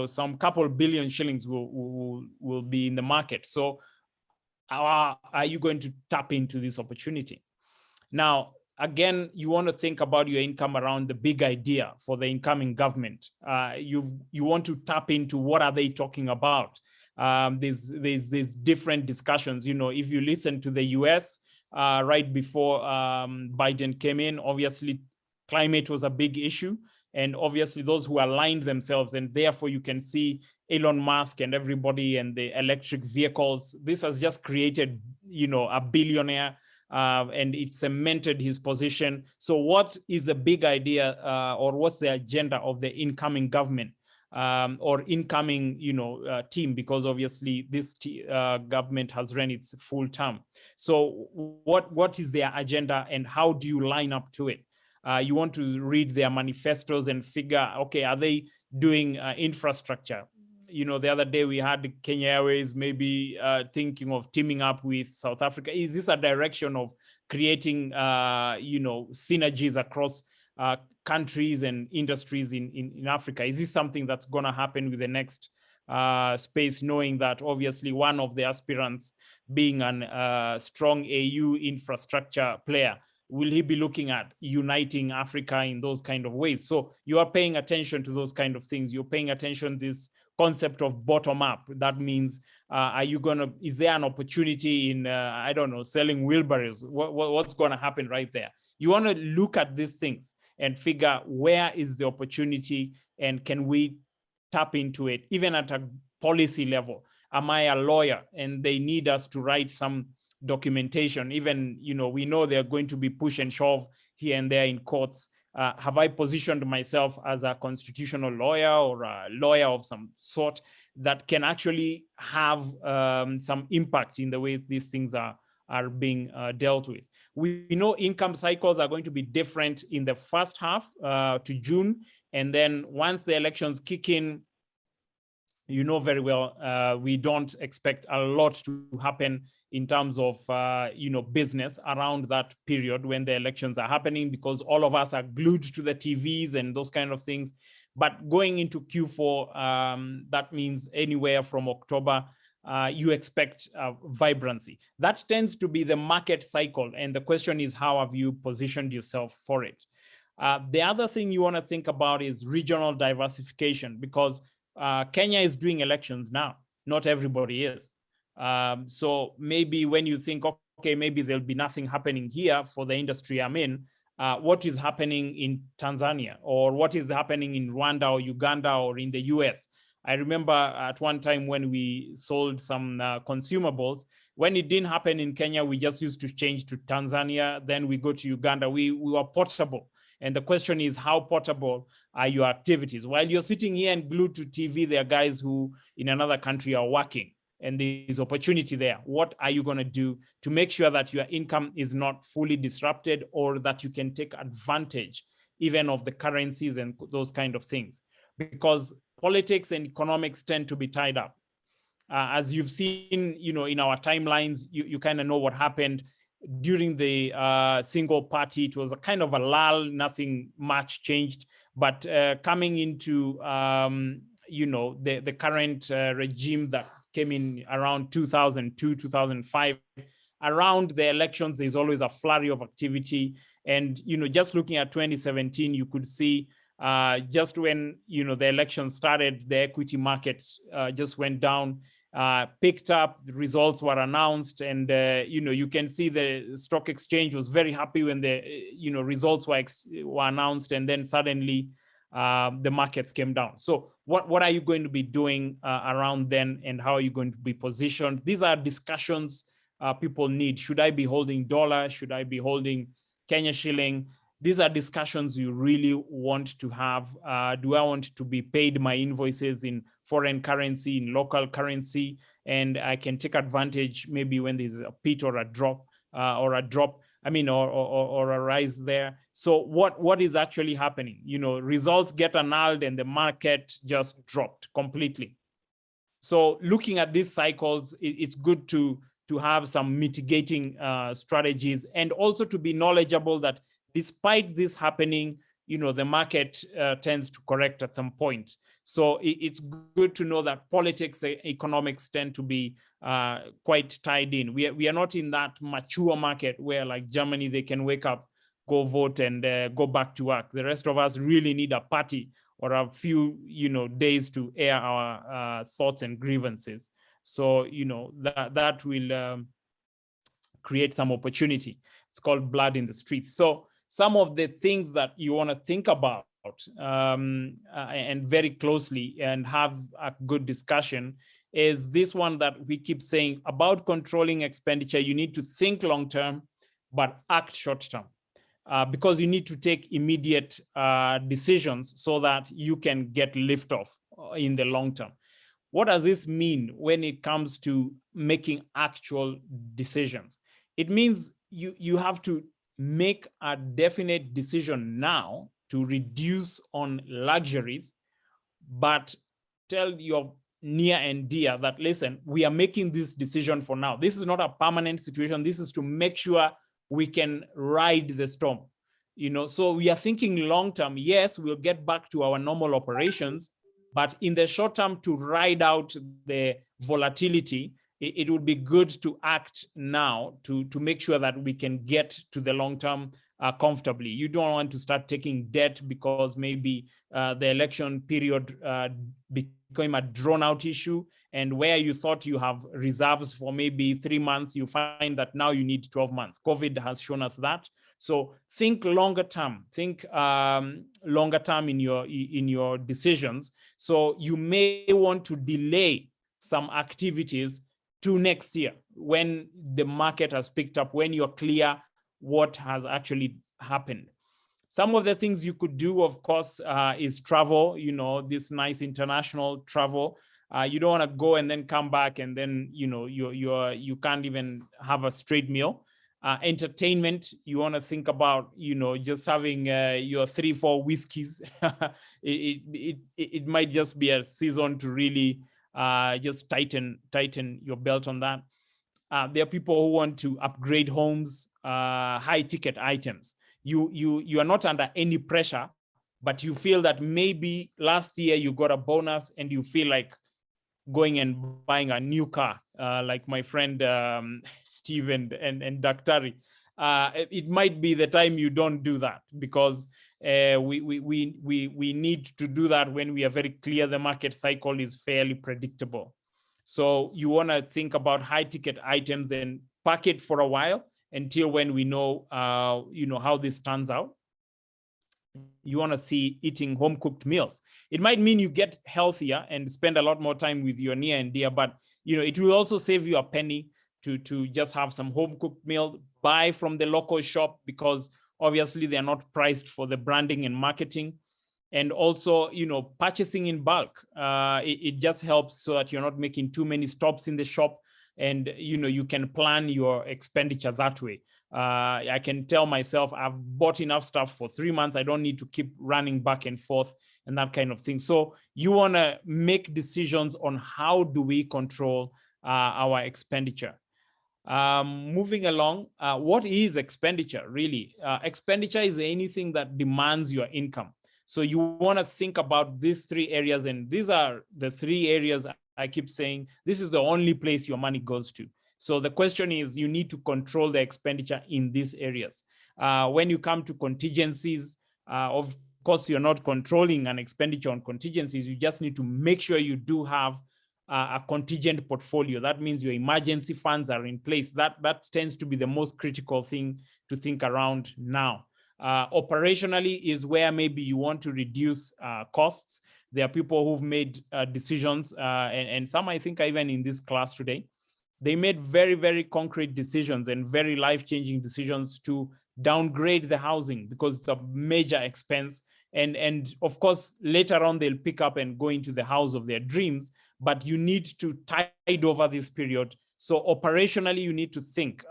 some couple billion shillings will be in the market. So are you going to tap into this opportunity? Now, again, you want to think about your income around the big idea for the incoming government. You want to tap into what are they talking about. There's different discussions. If you listen to the US right before Biden came in, obviously climate was a big issue. And obviously those who aligned themselves, and therefore you can see Elon Musk and everybody and the electric vehicles. This has just created, a billionaire. And it cemented his position. So what is the big idea or what's the agenda of the incoming government or incoming, team? Because obviously this government has run its full term. So what is their agenda and how do you line up to it? You want to read their manifestos and figure, okay, are they doing infrastructure? The other day we had Kenya Airways maybe thinking of teaming up with South Africa. Is this a direction of creating, synergies across countries and industries in Africa? Is this something that's going to happen with the next space, knowing that obviously one of the aspirants being a strong AU infrastructure player, will he be looking at uniting Africa in those kind of ways? So you are paying attention to those kind of things. You're paying attention to this concept of bottom up. That means, is there an opportunity in, selling wheelbarrows? What's going to happen right there? You want to look at these things and figure where is the opportunity and can we tap into it, even at a policy level. am I a lawyer and they need us to write some documentation? Even, we know they're going to be push and shove here and there in courts. Have I positioned myself as a constitutional lawyer or a lawyer of some sort that can actually have some impact in the way these things are being dealt with? We know income cycles are going to be different in the first half to June. And then once the elections kick in, very well, we don't expect a lot to happen in terms of, business around that period when the elections are happening, because all of us are glued to the TVs and those kind of things. But going into Q4, that means anywhere from October, you expect vibrancy. That tends to be the market cycle. And the question is, how have you positioned yourself for it? The other thing you want to think about is regional diversification, because Kenya is doing elections now. Not everybody is. So maybe when you think, okay, maybe there'll be nothing happening here for the industry I'm in, what is happening in Tanzania, or what is happening in Rwanda or Uganda or in the US? I remember at one time when we sold some consumables, when it didn't happen in Kenya, we just used to change to Tanzania, then we go to Uganda. We were portable. And the question is, how portable are your activities? While you're sitting here and glued to TV, there are guys who in another country are working, and there's opportunity there. What are you going to do to make sure that your income is not fully disrupted, or that you can take advantage even of the currencies and those kind of things? Because politics and economics tend to be tied up. As you've seen, in our timelines, you kind of know what happened during the single party. It was a kind of a lull, nothing much changed. But coming into, the current regime that came in around 2002, 2005, around the elections, there's always a flurry of activity. And, just looking at 2017, you could see just when, the election started, the equity market just went down, picked up, the results were announced, and, you can see the stock exchange was very happy when the, results were announced, and then suddenly the markets came down. So what are you going to be doing around then, and how are you going to be positioned? These are discussions people need. Should I be holding dollar? Should I be holding Kenya shilling? These are discussions you really want to have. Do I want to be paid my invoices in foreign currency, in local currency? And I can take advantage maybe when there's a pit or a drop, or a rise there. So what is actually happening? Results get annulled and the market just dropped completely. So looking at these cycles, it's good to have some mitigating strategies, and also to be knowledgeable that despite this happening, the market tends to correct at some point. So it's good to know that politics and economics tend to be quite tied in. We are not in that mature market where, like Germany, they can wake up, go vote, and go back to work. The rest of us really need a party or a few, days to air our thoughts and grievances. So, that will create some opportunity. It's called blood in the streets. So some of the things that you want to think about and very closely and have a good discussion is this one that we keep saying about controlling expenditure. You need to think long-term, but act short-term, because you need to take immediate decisions so that you can get liftoff in the long term. What does this mean when it comes to making actual decisions? It means you have to make a definite decision now to reduce on luxuries, but tell your near and dear that, listen, we are making this decision for now. This is not a permanent situation. This is to make sure we can ride the storm. So we are thinking long term. Yes, we'll get back to our normal operations, but in the short term, to ride out the volatility, it would be good to act now to make sure that we can get to the long term comfortably. You don't want to start taking debt because maybe the election period became a drawn out issue, and where you thought you have reserves for maybe 3 months, you find that now you need 12 months. COVID has shown us that. So think longer term. Think longer term in your decisions. So you may want to delay some activities to next year when the market has picked up, when you're clear what has actually happened. Some of the things you could do, of course, is travel, this nice international travel. You don't want to go and then come back and then, you can't even have a straight meal. Entertainment, you want to think about, just having your 3-4 whiskeys. It might just be a season to really just tighten your belt on that. There are people who want to upgrade homes, high ticket items. You are not under any pressure, but you feel that maybe last year you got a bonus and you feel like going and buying a new car, like my friend Steve and Daktari. It might be the time you don't do that, because we need to do that when we are very clear the market cycle is fairly predictable. So you want to think about high ticket items and pack it for a while until when we know how this turns out. You want to see eating home cooked meals. It might mean you get healthier and spend a lot more time with your near and dear, but it will also save you a penny to just have some home cooked meal. Buy from the local shop, because obviously they're not priced for the branding and marketing. And also, purchasing in bulk. It just helps so that you're not making too many stops in the shop, and you can plan your expenditure that way. I can tell myself I've bought enough stuff for 3 months. I don't need to keep running back and forth and that kind of thing. So you want to make decisions on how do we control our expenditure. Moving along, what is expenditure really? Expenditure is anything that demands your income. So you want to think about these 3 areas, and these are the 3 areas I keep saying this is the only place your money goes to. So the question is, you need to control the expenditure in these areas. When you come to contingencies, of course, you're not controlling an expenditure on contingencies. You just need to make sure you do have a contingent portfolio. That means your emergency funds are in place. That tends to be the most critical thing to think around now. Operationally is where maybe you want to reduce costs. There are people who've made decisions, and some I think are even in this class today. They made very, very concrete decisions and very life-changing decisions to downgrade the housing because it's a major expense. And of course, later on, they'll pick up and go into the house of their dreams, but you need to tide over this period. So operationally, you need to think,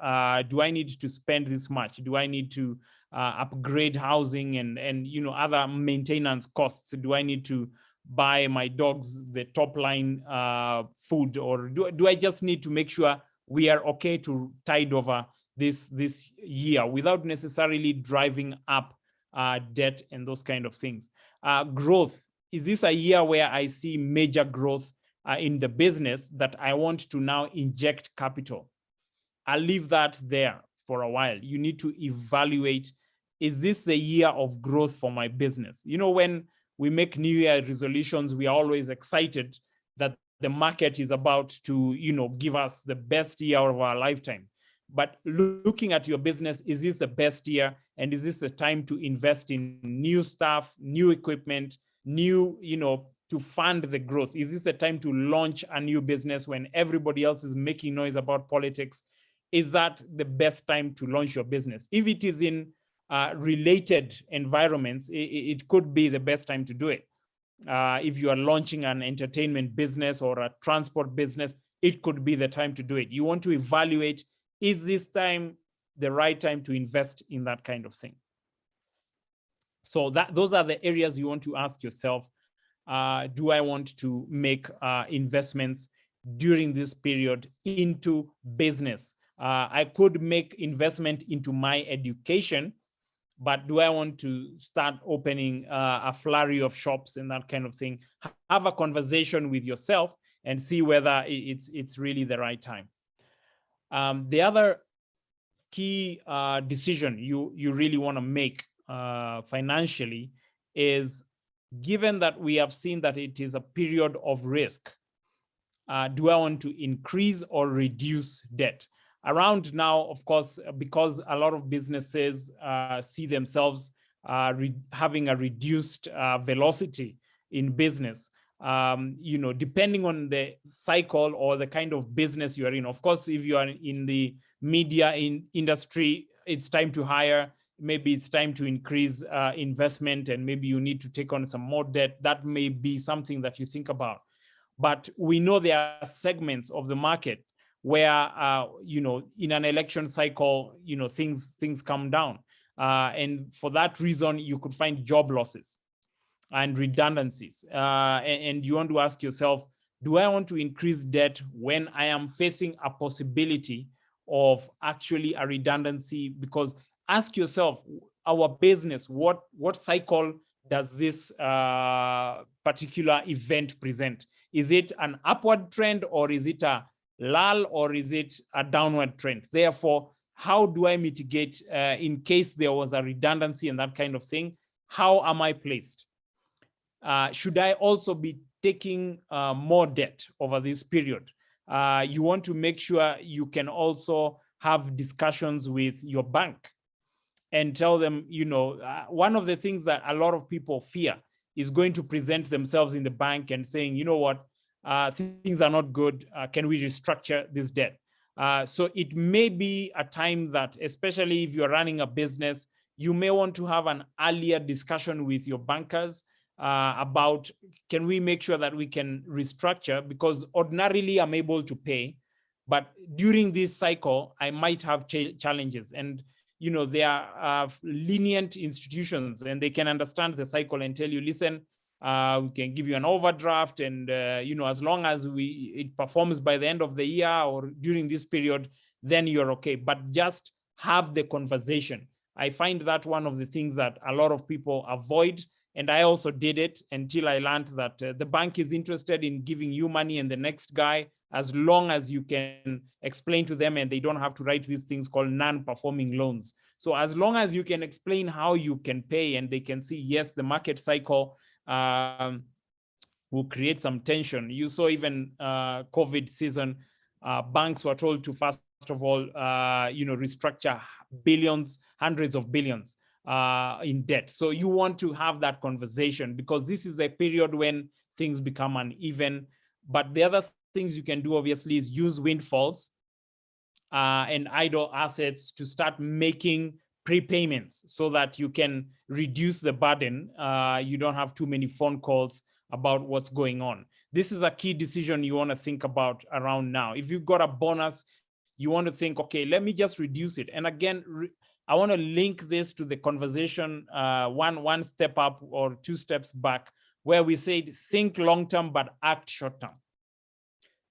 do I need to spend this much? Do I need to upgrade housing and other maintenance costs? Do I need to buy my dogs the top line food, or do I just need to make sure we are okay to tide over this year without necessarily driving up debt and those kind of things? Growth, is this a year where I see major growth in the business that I want to now inject capital? I'll leave that there for a while. You need to evaluate, is this the year of growth for my business? When we make New Year resolutions, we are always excited that the market is about to, give us the best year of our lifetime. But looking at your business, is this the best year? And is this the time to invest in new stuff, new equipment, new, to fund the growth? Is this the time to launch a new business when everybody else is making noise about politics? Is that the best time to launch your business? If it is in related environments, it could be the best time to do it. If you are launching an entertainment business or a transport business, it could be the time to do it. You want to evaluate, is this time the right time to invest in that kind of thing? So those are the areas you want to ask yourself. Do I want to make investments during this period into business? I could make investment into my education, but do I want to start opening a flurry of shops and that kind of thing? Have a conversation with yourself and see whether it's really the right time. The other key decision you really want to make financially is, given that we have seen that it is a period of risk, do I want to increase or reduce debt? Around now, of course, because a lot of businesses see themselves having a reduced velocity in business, you know, depending on the cycle or the kind of business you are in. Of course, if you are in the media industry, it's time to hire. Maybe it's time to increase investment, and maybe you need to take on some more debt. That may be something that you think about. But we know there are segments of the market where, you know, in an election cycle, you know, things come down. And for that reason, you could find job losses and redundancies. And you want to ask yourself, do I want to increase debt when I am facing a possibility of actually a redundancy? Because ask yourself, our business, what cycle does this particular event present? Is it an upward trend, or is it a lull, or is it a downward trend? Therefore, how do I mitigate in case there was a redundancy and that kind of thing? How am I placed? Should I also be taking more debt over this period? You want to make sure you can also have discussions with your bank and tell them, you know, one of the things that a lot of people fear is going to present themselves in the bank and saying, you know what, things are not good. Can we restructure this debt? So it may be a time that, especially if you're running a business, you may want to have an earlier discussion with your bankers about, can we make sure that we can restructure? Because ordinarily I'm able to pay, but during this cycle, I might have challenges. And you know, they are lenient institutions, and they can understand the cycle and tell you, listen, we can give you an overdraft, and you know, as long as it performs by the end of the year or during this period, then you're okay. But just have the conversation. I find that one of the things that a lot of people avoid, and I also did it until I learned that the bank is interested in giving you money and the next guy, as long as you can explain to them, and they don't have to write these things called non-performing loans. So as long as you can explain how you can pay, and they can see, yes, the market cycle will create some tension. You saw even COVID season, banks were told to, first of all, you know, restructure billions, hundreds of billions in debt. So you want to have that conversation, because this is the period when things become uneven. But the other things you can do, obviously, is use windfalls and idle assets to start making prepayments so that you can reduce the burden. You don't have too many phone calls about what's going on. This is a key decision you want to think about around now. If you've got a bonus, you want to think, okay, let me just reduce it. And again, I want to link this to the conversation one step up or two steps back, where we said, think long-term, but act short-term.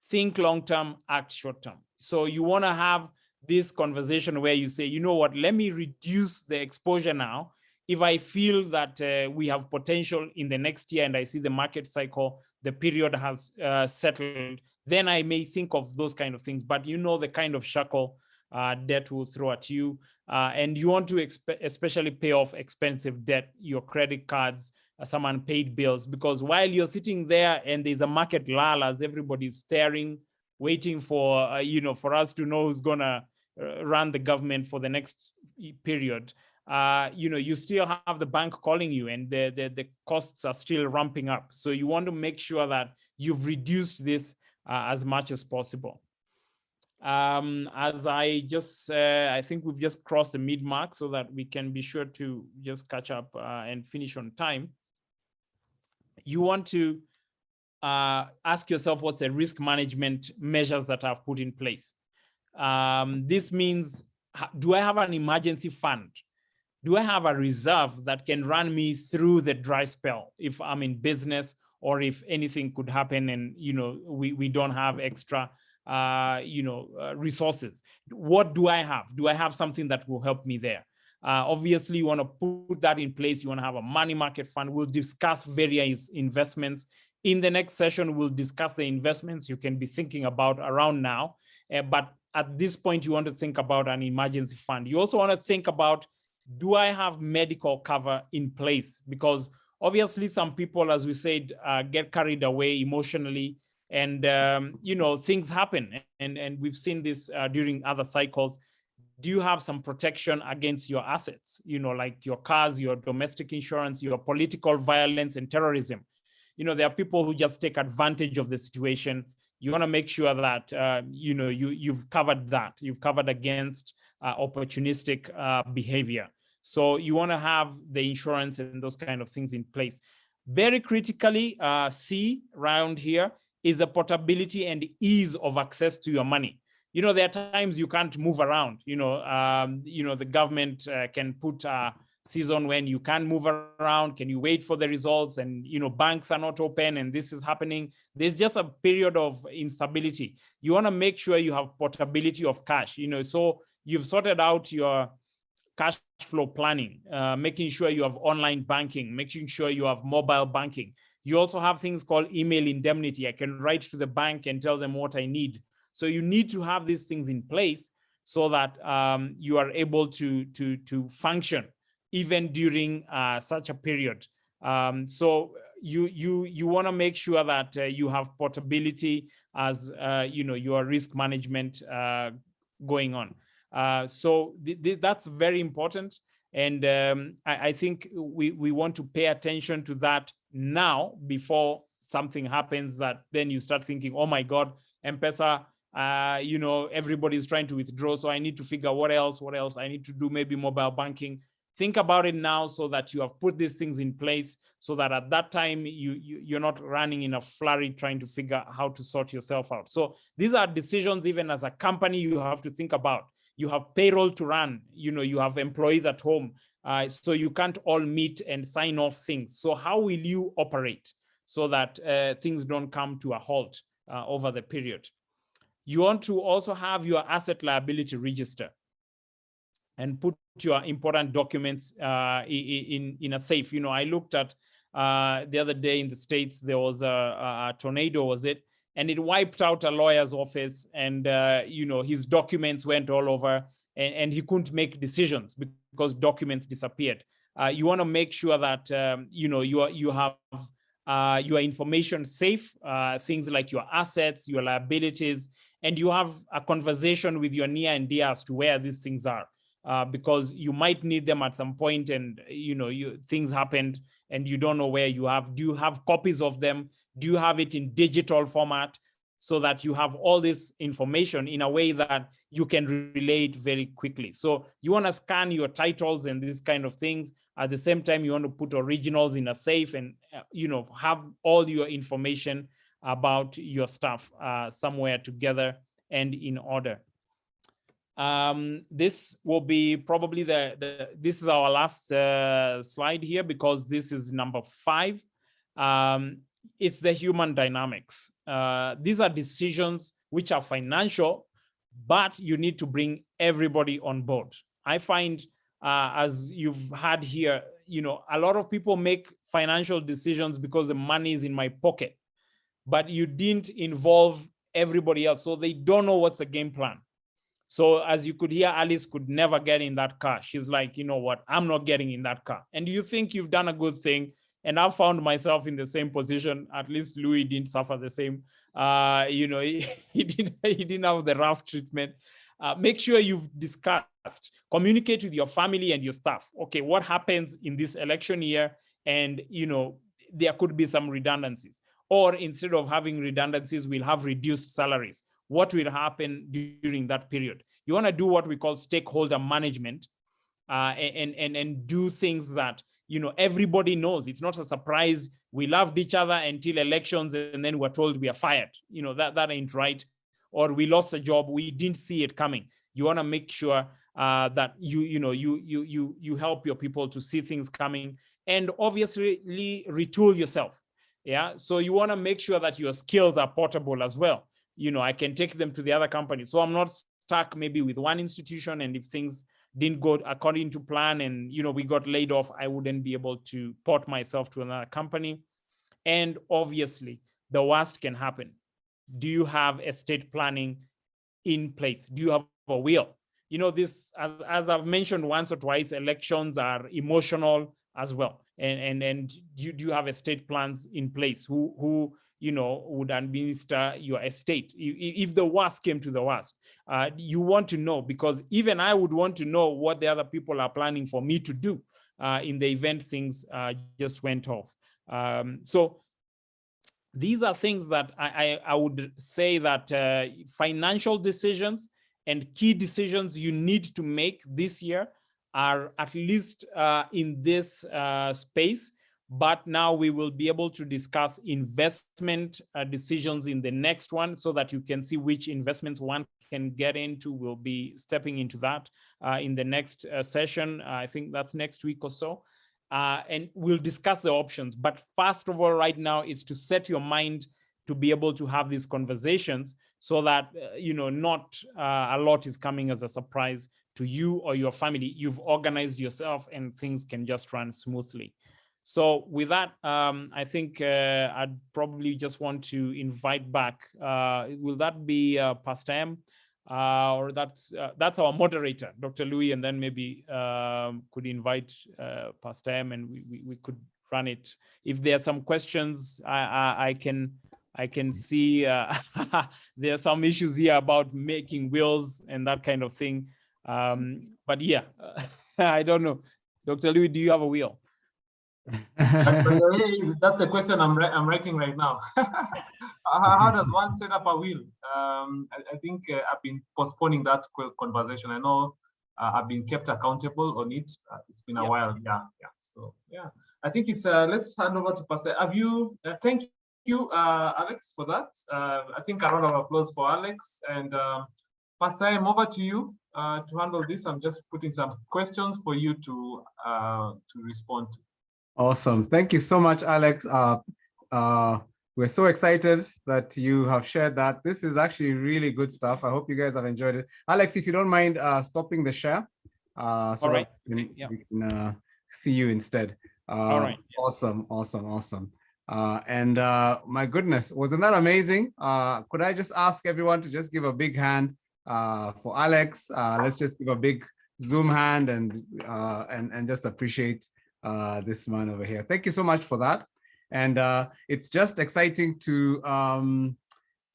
Think long-term, act short-term. So you want to have this conversation where you say, you know what, let me reduce the exposure now. If I feel that we have potential in the next year and I see the market cycle, the period has settled, then I may think of those kind of things. But you know the kind of shackle debt will throw at you. And you want to especially pay off expensive debt, your credit cards, some unpaid bills, because while you're sitting there and there's a market lull as everybody's staring, waiting for, you know, for us to know who's gonna run the government for the next period, you know, you still have the bank calling you, and the costs are still ramping up. So you want to make sure that you've reduced this as much as possible. As I think we've just crossed the mid-mark, so that we can be sure to just catch up and finish on time. You want to ask yourself, what's the risk management measures that I've put in place? This means, do I have an emergency fund? Do I have a reserve that can run me through the dry spell if I'm in business, or if anything could happen and, you know, we don't have extra resources? What do I have? Do I have something that will help me there? Obviously, you want to put that in place. You want to have a money market fund. We'll discuss various investments. In the next session, we'll discuss the investments you can be thinking about around now. But at this point, you want to think about an emergency fund. You also want to think about, do I have medical cover in place? Because obviously, some people, as we said, get carried away emotionally, and you know, things happen. And we've seen this during other cycles. Do you have some protection against your assets? You know, like your cars, your domestic insurance, your political violence and terrorism. there are people who just take advantage of the situation. You want to make sure that, you've covered that. You've covered against opportunistic behavior. So you want to have the insurance and those kind of things in place. Very critically, C around here is the portability and ease of access to your money. There are times you can't move around. The government can put a season when you can't move around. Can you wait for the results? And banks are not open, and this is happening. There's just a period of instability. You want to make sure you have portability of cash. So you've sorted out your cash flow planning, making sure you have online banking, making sure you have mobile banking. You also have things called email indemnity. I can write to the bank and tell them what I need. So you need to have these things in place so that you are able to function even during such a period. So you want to make sure that you have portability as your risk management going on. So that's very important. And I think we want to pay attention to that now before something happens that then you start thinking, oh my God, M-Pesa, everybody's trying to withdraw. So I need to figure what else I need to do, maybe mobile banking. Think about it now so that you have put these things in place so that at that time you're not running in a flurry trying to figure out how to sort yourself out. So these are decisions even as a company you have to think about. You have payroll to run, you have employees at home. So you can't all meet and sign off things. So how will you operate so that things don't come to a halt over the period? You want to also have your asset liability register and put your important documents in a safe. I looked at the other day in the States, there was a tornado, was it? And it wiped out a lawyer's office, and his documents went all over, and he couldn't make decisions because documents disappeared. You want to make sure that you have your information safe, things like your assets, your liabilities, and you have a conversation with your near and dear as to where these things are, because you might need them at some point, and things happened and you don't know where you have. Do you have copies of them? Do you have it in digital format so that you have all this information in a way that you can relate very quickly? So you want to scan your titles and these kind of things. At the same time, you want to put originals in a safe and, have all your information about your stuff somewhere together and in order. This will be probably this is our last slide here, because this is number 5. It's the human dynamics. These are decisions which are financial, but you need to bring everybody on board. I find, as you've had here, a lot of people make financial decisions because the money is in my pocket, but you didn't involve everybody else. So they don't know what's the game plan. So as you could hear, Alice could never get in that car. She's like, you know what, I'm not getting in that car. And you think you've done a good thing. And I found myself in the same position. At least Louis didn't suffer the same. He didn't have the rough treatment. Make sure you've discussed, communicate with your family and your staff. Okay, what happens in this election year? And, there could be some redundancies. Or instead of having redundancies, we'll have reduced salaries. What will happen during that period? You want to do what we call stakeholder management, and do things that everybody knows. It's not a surprise. We loved each other until elections, and then we're told we are fired. That ain't right. Or we lost a job, we didn't see it coming. You want to make sure that you help your people to see things coming, and obviously retool yourself. Yeah. So you want to make sure that your skills are portable as well. I can take them to the other company. So I'm not stuck maybe with one institution, and if things didn't go according to plan and we got laid off, I wouldn't be able to port myself to another company. And obviously the worst can happen. Do you have estate planning in place? Do you have a will? This, as I've mentioned once or twice, elections are emotional as well. And do you have estate plans in place? Who would administer your estate if the worst came to the worst? You want to know, because even I would want to know what the other people are planning for me to do in the event things just went off. So these are things that I would say that financial decisions and key decisions you need to make this year are at least in this space. But now we will be able to discuss investment decisions in the next one, so that you can see which investments one can get into. We'll be stepping into that in the next session. I think that's next week or so. And we'll discuss the options. But first of all, right now is to set your mind to be able to have these conversations, so that, not a lot is coming as a surprise to you or your family. You've organized yourself and things can just run smoothly. So with that, I think I'd probably just want to invite back, will that be Pastor M? Or that's our moderator, Dr. Louis, and then maybe could invite Pastor M, and we could run it. If there are some questions, I can see there are some issues here about making wills and that kind of thing. But yeah, I don't know. Dr. Louis, do you have a will? That's the question I'm writing right now. How does one set up a will? I think I've been postponing that conversation. I know I've been kept accountable on it. It's been a while. Yeah. So yeah, I think it's let's hand over to Pastor. Have you? Thank you, Alex, for that. I think a round of applause for Alex. And Pastor, I'm over to you to handle this. I'm just putting some questions for you to respond to. Awesome. Thank you so much, Alex. We're so excited that you have shared that. This is actually really good stuff. I hope you guys have enjoyed it. Alex, if you don't mind stopping the share, so all right. we can see you instead. All right. Awesome. And my goodness, wasn't that amazing? Could I just ask everyone to just give a big hand for Alex? Let's just give a big Zoom hand and just appreciate this man over here. Thank you so much for that. And it's just exciting to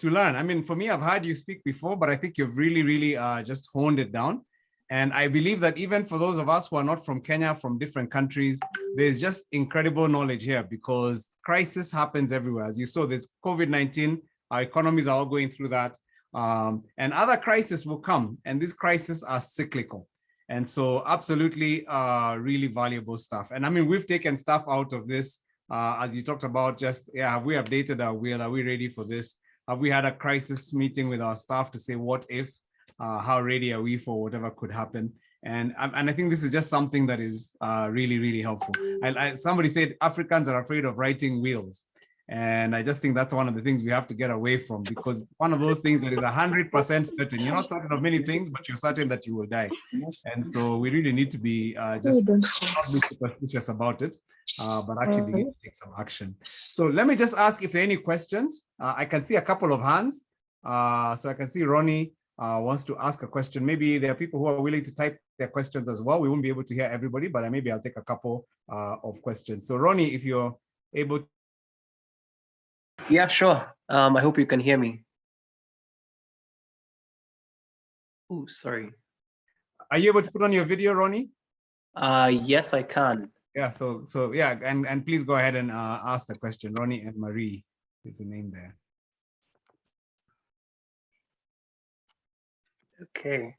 learn. I mean, for me, I've heard you speak before, but I think you've really just honed it down. And I believe that even for those of us who are not from Kenya, from different countries, there's just incredible knowledge here, because crisis happens everywhere. As you saw, there's COVID-19, our economies are all going through that. And other crises will come, and these crises are cyclical. And so absolutely really valuable stuff. And I mean, we've taken stuff out of this, as you talked about, just, have we updated our will? Are we ready for this? Have we had a crisis meeting with our staff to say, what if? How ready are we for whatever could happen? And I think this is just something that is really helpful. Somebody said Africans are afraid of writing wills. And I just think that's one of the things we have to get away from, because one of those things that is 100% certain. You're not certain of many things, but you're certain that you will die. And so we really need to be just not be superstitious about it, but actually begin to take some action. So let me just ask if there are any questions. I can see a couple of hands. So I can see Ronnie wants to ask a question. Maybe there are people who are willing to type their questions as well. We won't be able to hear everybody, but maybe I'll take a couple of questions. So Ronnie, if you're able to. Yeah, sure. I hope you can hear me. Oh, sorry. Are you able to put on your video, Ronnie? Yes, I can. Yeah, so yeah, and please go ahead and ask the question. Ronnie and Marie is the name there. Okay.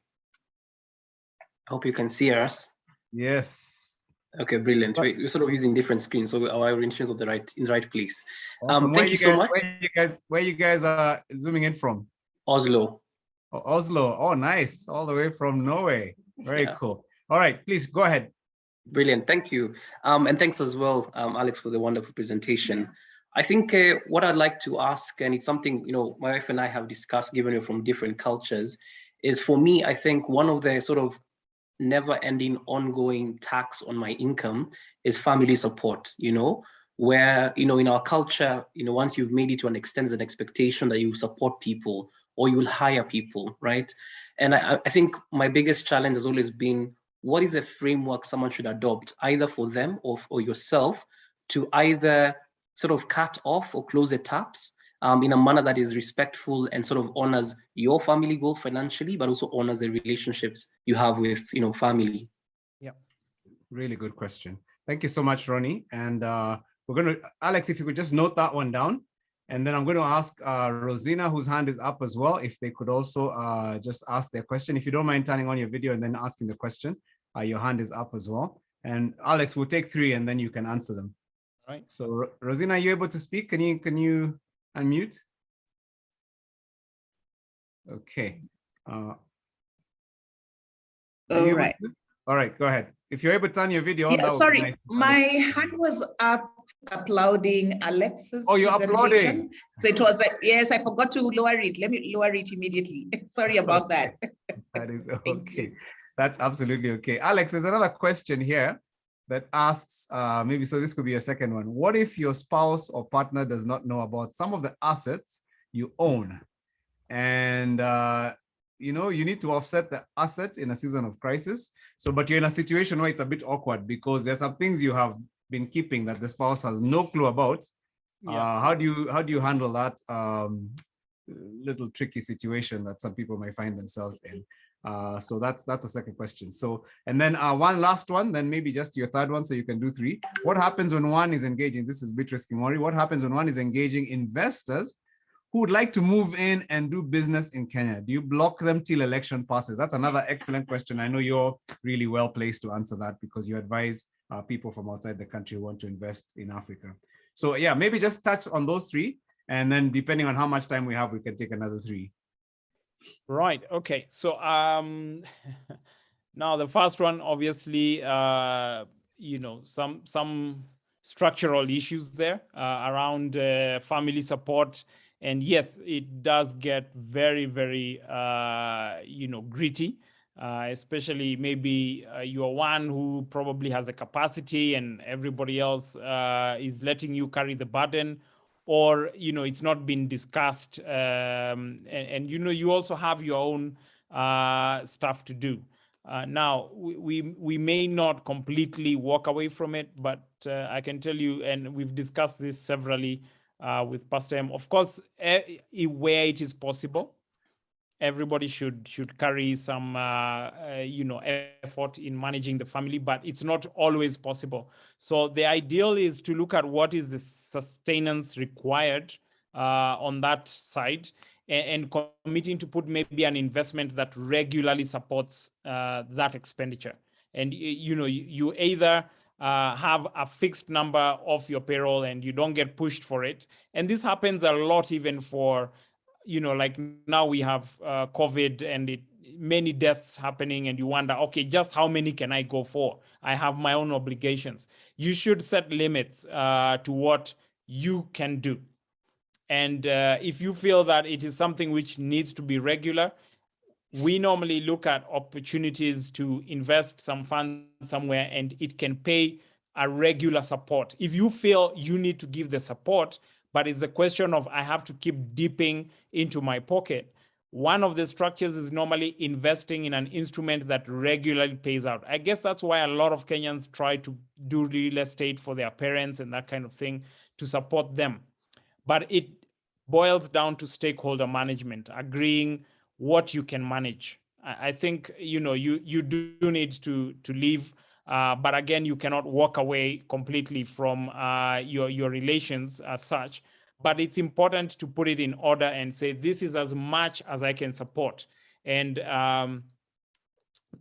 I hope you can see us. Yes. Okay, brilliant. We're sort of using different screens, so our orientations are in the right place. Awesome. Thank you so much. Where you guys are zooming in from? Oslo. Oh, Oslo. Oh, nice. All the way from Norway. Very cool. All right, please go ahead. Brilliant. Thank you. And thanks as well, Alex, for the wonderful presentation. I think what I'd like to ask, and it's something, my wife and I have discussed, given we're from different cultures, is for me, I think one of the sort of never-ending ongoing tax on my income is family support, where, in our culture, once you've made it to an extent, there's an expectation that you support people or you'll hire people, right? And I think my biggest challenge has always been, what is a framework someone should adopt, either for them or yourself, to either sort of cut off or close the taps in a manner that is respectful and sort of honors your family goals financially, but also honors the relationships you have with, family. Yeah, really good question. Thank you so much, Ronnie. And we're going to, Alex, if you could just note that one down. And then I'm going to ask Rosina, whose hand is up as well, if they could also just ask their question. If you don't mind turning on your video and then asking the question, your hand is up as well. And Alex, we'll take 3 and then you can answer them. All right. So Rosina, are you able to speak? Can you unmute? Okay. All All right. right, go ahead. If you're able to turn your video on, Yeah, that would be sorry, nice. my hand was up applauding Alex's Oh, you're presentation. uploading. So it was like, yes, I forgot to lower it. Let me lower it immediately. Sorry about that. That is Thank okay. you. That's absolutely okay. Alex, there's another question here that asks, maybe, so this could be a second one. What if your spouse or partner does not know about some of the assets you own? And, you know, you need to offset the asset in a season of crisis. So, but you're in a situation where it's a bit awkward because there's some things you have been keeping that the spouse has no clue about. Yeah. How do you handle that little tricky situation that some people might find themselves in? So that's a second question. So, and then one last one, then maybe just your third one, so you can do 3. What happens when one is engaging? This is Beatrice Kimori. What happens when one is engaging investors who would like to move in and do business in Kenya? Do you block them till election passes? That's another excellent question. I know you're really well placed to answer that because you advise people from outside the country who want to invest in Africa. So yeah, maybe just touch on those 3, and then depending on how much time we have, we can take another 3. Right. Okay. So now the first one, obviously, you know, some structural issues there around family support. And yes, it does get very, very, you know, gritty, especially maybe you're one who probably has a capacity and everybody else is letting you carry the burden, or, you know, it's not been discussed. And, you know, you also have your own stuff to do. Now, we may not completely walk away from it, but I can tell you, and we've discussed this severally, with Pastor M. Of course, where it is possible, everybody should carry some, you know, effort in managing the family, but it's not always possible. So the ideal is to look at what is the sustenance required on that side, and committing to put maybe an investment that regularly supports that expenditure. And you know, you either have a fixed number of your payroll and you don't get pushed for it. And this happens a lot even for, you know, like now we have COVID and many deaths happening, and you wonder, okay, just how many can I go for? I have my own obligations. You should set limits to what you can do. And if you feel that it is something which needs to be regular, we normally look at opportunities to invest some funds somewhere, and it can pay a regular support. If you feel you need to give the support, but it's a question of I have to keep dipping into my pocket, one of the structures is normally investing in an instrument that regularly pays out. I guess that's why a lot of Kenyans try to do real estate for their parents and that kind of thing to support them. But it boils down to stakeholder management, agreeing what you can manage. I think, you know, you do need to leave, but again, you cannot walk away completely from your relations as such. But it's important to put it in order and say, this is as much as I can support. And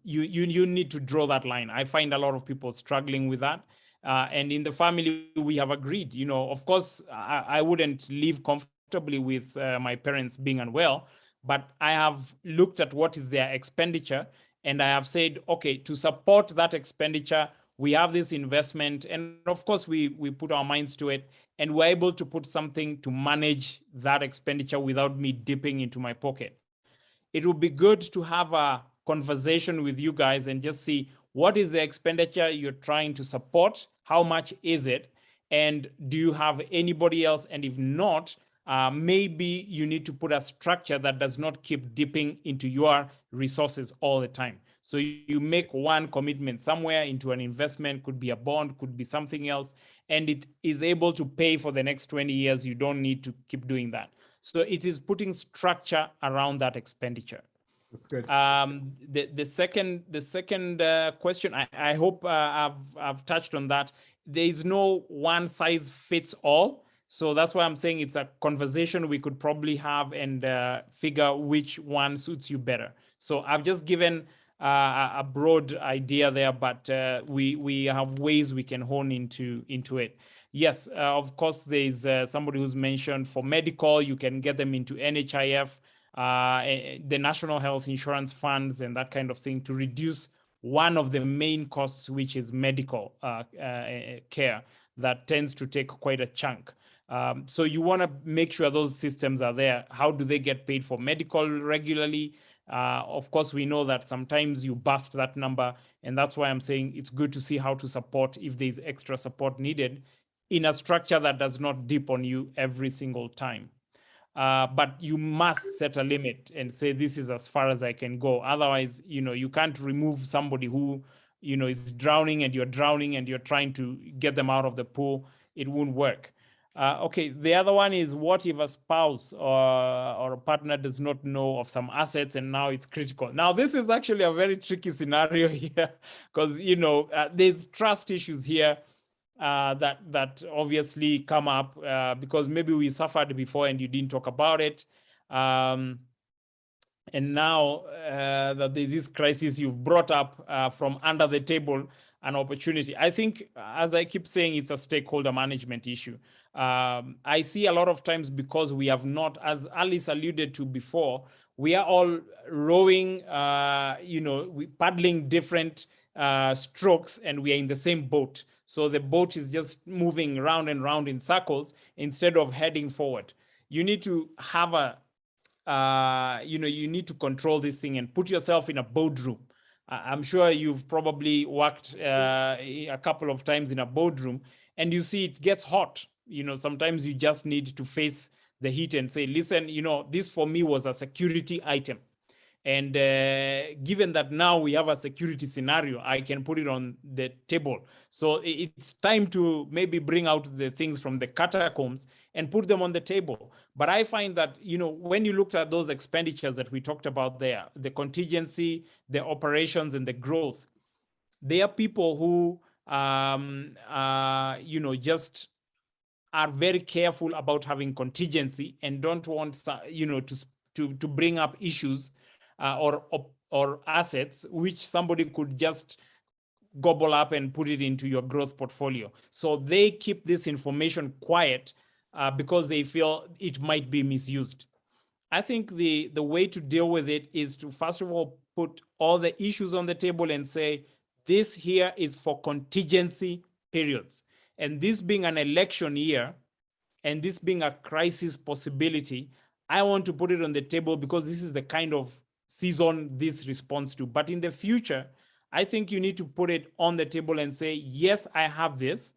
you need to draw that line. I find a lot of people struggling with that. And in the family, we have agreed, you know, of course, I wouldn't live comfortably with my parents being unwell, but I have looked at what is their expenditure, and I have said, okay, to support that expenditure, we have this investment. And of course, we put our minds to it, and we're able to put something to manage that expenditure without me dipping into my pocket. It would be good to have a conversation with you guys and just see what is the expenditure you're trying to support, how much is it, and do you have anybody else? And if not, maybe you need to put a structure that does not keep dipping into your resources all the time. So you make one commitment somewhere into an investment, could be a bond, could be something else, and it is able to pay for the next 20 years. You don't need to keep doing that. So it is putting structure around that expenditure. That's good. The second question, I hope I've touched on that. There is no one size fits all. So that's why I'm saying it's a conversation we could probably have and figure which one suits you better. So I've just given a broad idea there, but we have ways we can hone into it. Yes, of course, there's somebody who's mentioned for medical, you can get them into NHIF, the National Health Insurance Funds and that kind of thing to reduce one of the main costs, which is medical care that tends to take quite a chunk. So you want to make sure those systems are there. How do they get paid for medical regularly? Of course, we know that sometimes you bust that number, and that's why I'm saying it's good to see how to support if there's extra support needed in a structure that does not dip on you every single time. But you must set a limit and say, this is as far as I can go. Otherwise, you can't remove somebody who, is drowning and you're trying to get them out of the pool. It won't work. Okay, the other one is, what if a spouse or a partner does not know of some assets and now it's critical? Now, this is actually a very tricky scenario here because, there's trust issues here that obviously come up because maybe we suffered before and you didn't talk about it. And now that there's this crisis you've brought up from under the table, an opportunity. I think, as I keep saying, it's a stakeholder management issue. I see a lot of times because we have not, as Alice alluded to before, we are all rowing, we paddling different strokes and we are in the same boat. So the boat is just moving round and round in circles instead of heading forward. You need to have you need to control this thing and put yourself in a boardroom. I'm sure you've probably worked a couple of times in a boardroom and you see it gets hot. Sometimes you just need to face the heat and say, listen, this for me was a security item. And given that now we have a security scenario, I can put it on the table. So it's time to maybe bring out the things from the catacombs and put them on the table. But I find that, when you looked at those expenditures that we talked about there, the contingency, the operations and the growth, they are people who, just are very careful about having contingency and don't want, to bring up issues or assets which somebody could just gobble up and put it into your growth portfolio. So they keep this information quiet because they feel it might be misused. I think the way to deal with it is to, first of all, put all the issues on the table and say, this here is for contingency periods. And this being an election year, and this being a crisis possibility, I want to put it on the table because this is the kind of season this responds to. But in the future, I think you need to put it on the table and say, yes, I have this,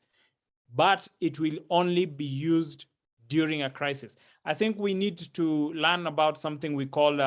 but it will only be used during a crisis. I think we need to learn about something we call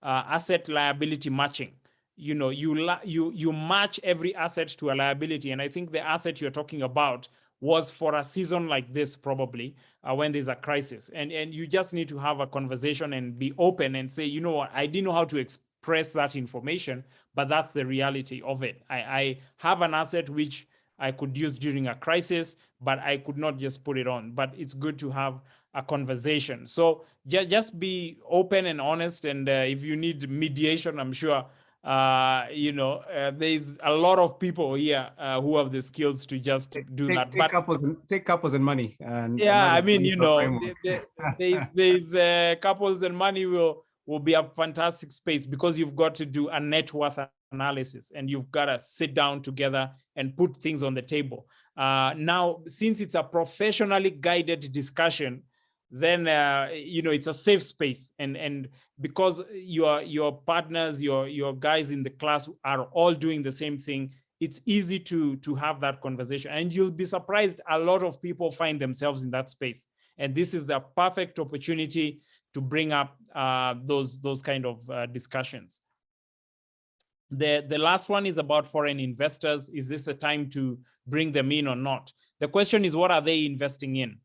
asset liability matching. You match every asset to a liability. And I think the asset you're talking about was for a season like this, probably when there's a crisis. And you just need to have a conversation and be open and say, what, I didn't know how to express that information, but that's the reality of it. I have an asset which I could use during a crisis, but I could not just put it on. But it's good to have a conversation. So just be open and honest. And if you need mediation, I'm sure there's a lot of people here who have the skills to just do that. Take couples and money. And yeah, there's couples and money will be a fantastic space because you've got to do a net worth analysis and you've got to sit down together and put things on the table. Now, since it's a professionally guided discussion, then it's a safe space, and because your partners, your guys in the class are all doing the same thing, it's easy to have that conversation, and you'll be surprised a lot of people find themselves in that space, and this is the perfect opportunity to bring up those kind of discussions. The last one is about foreign investors. Is this a time to bring them in or not? The question is, what are they investing in?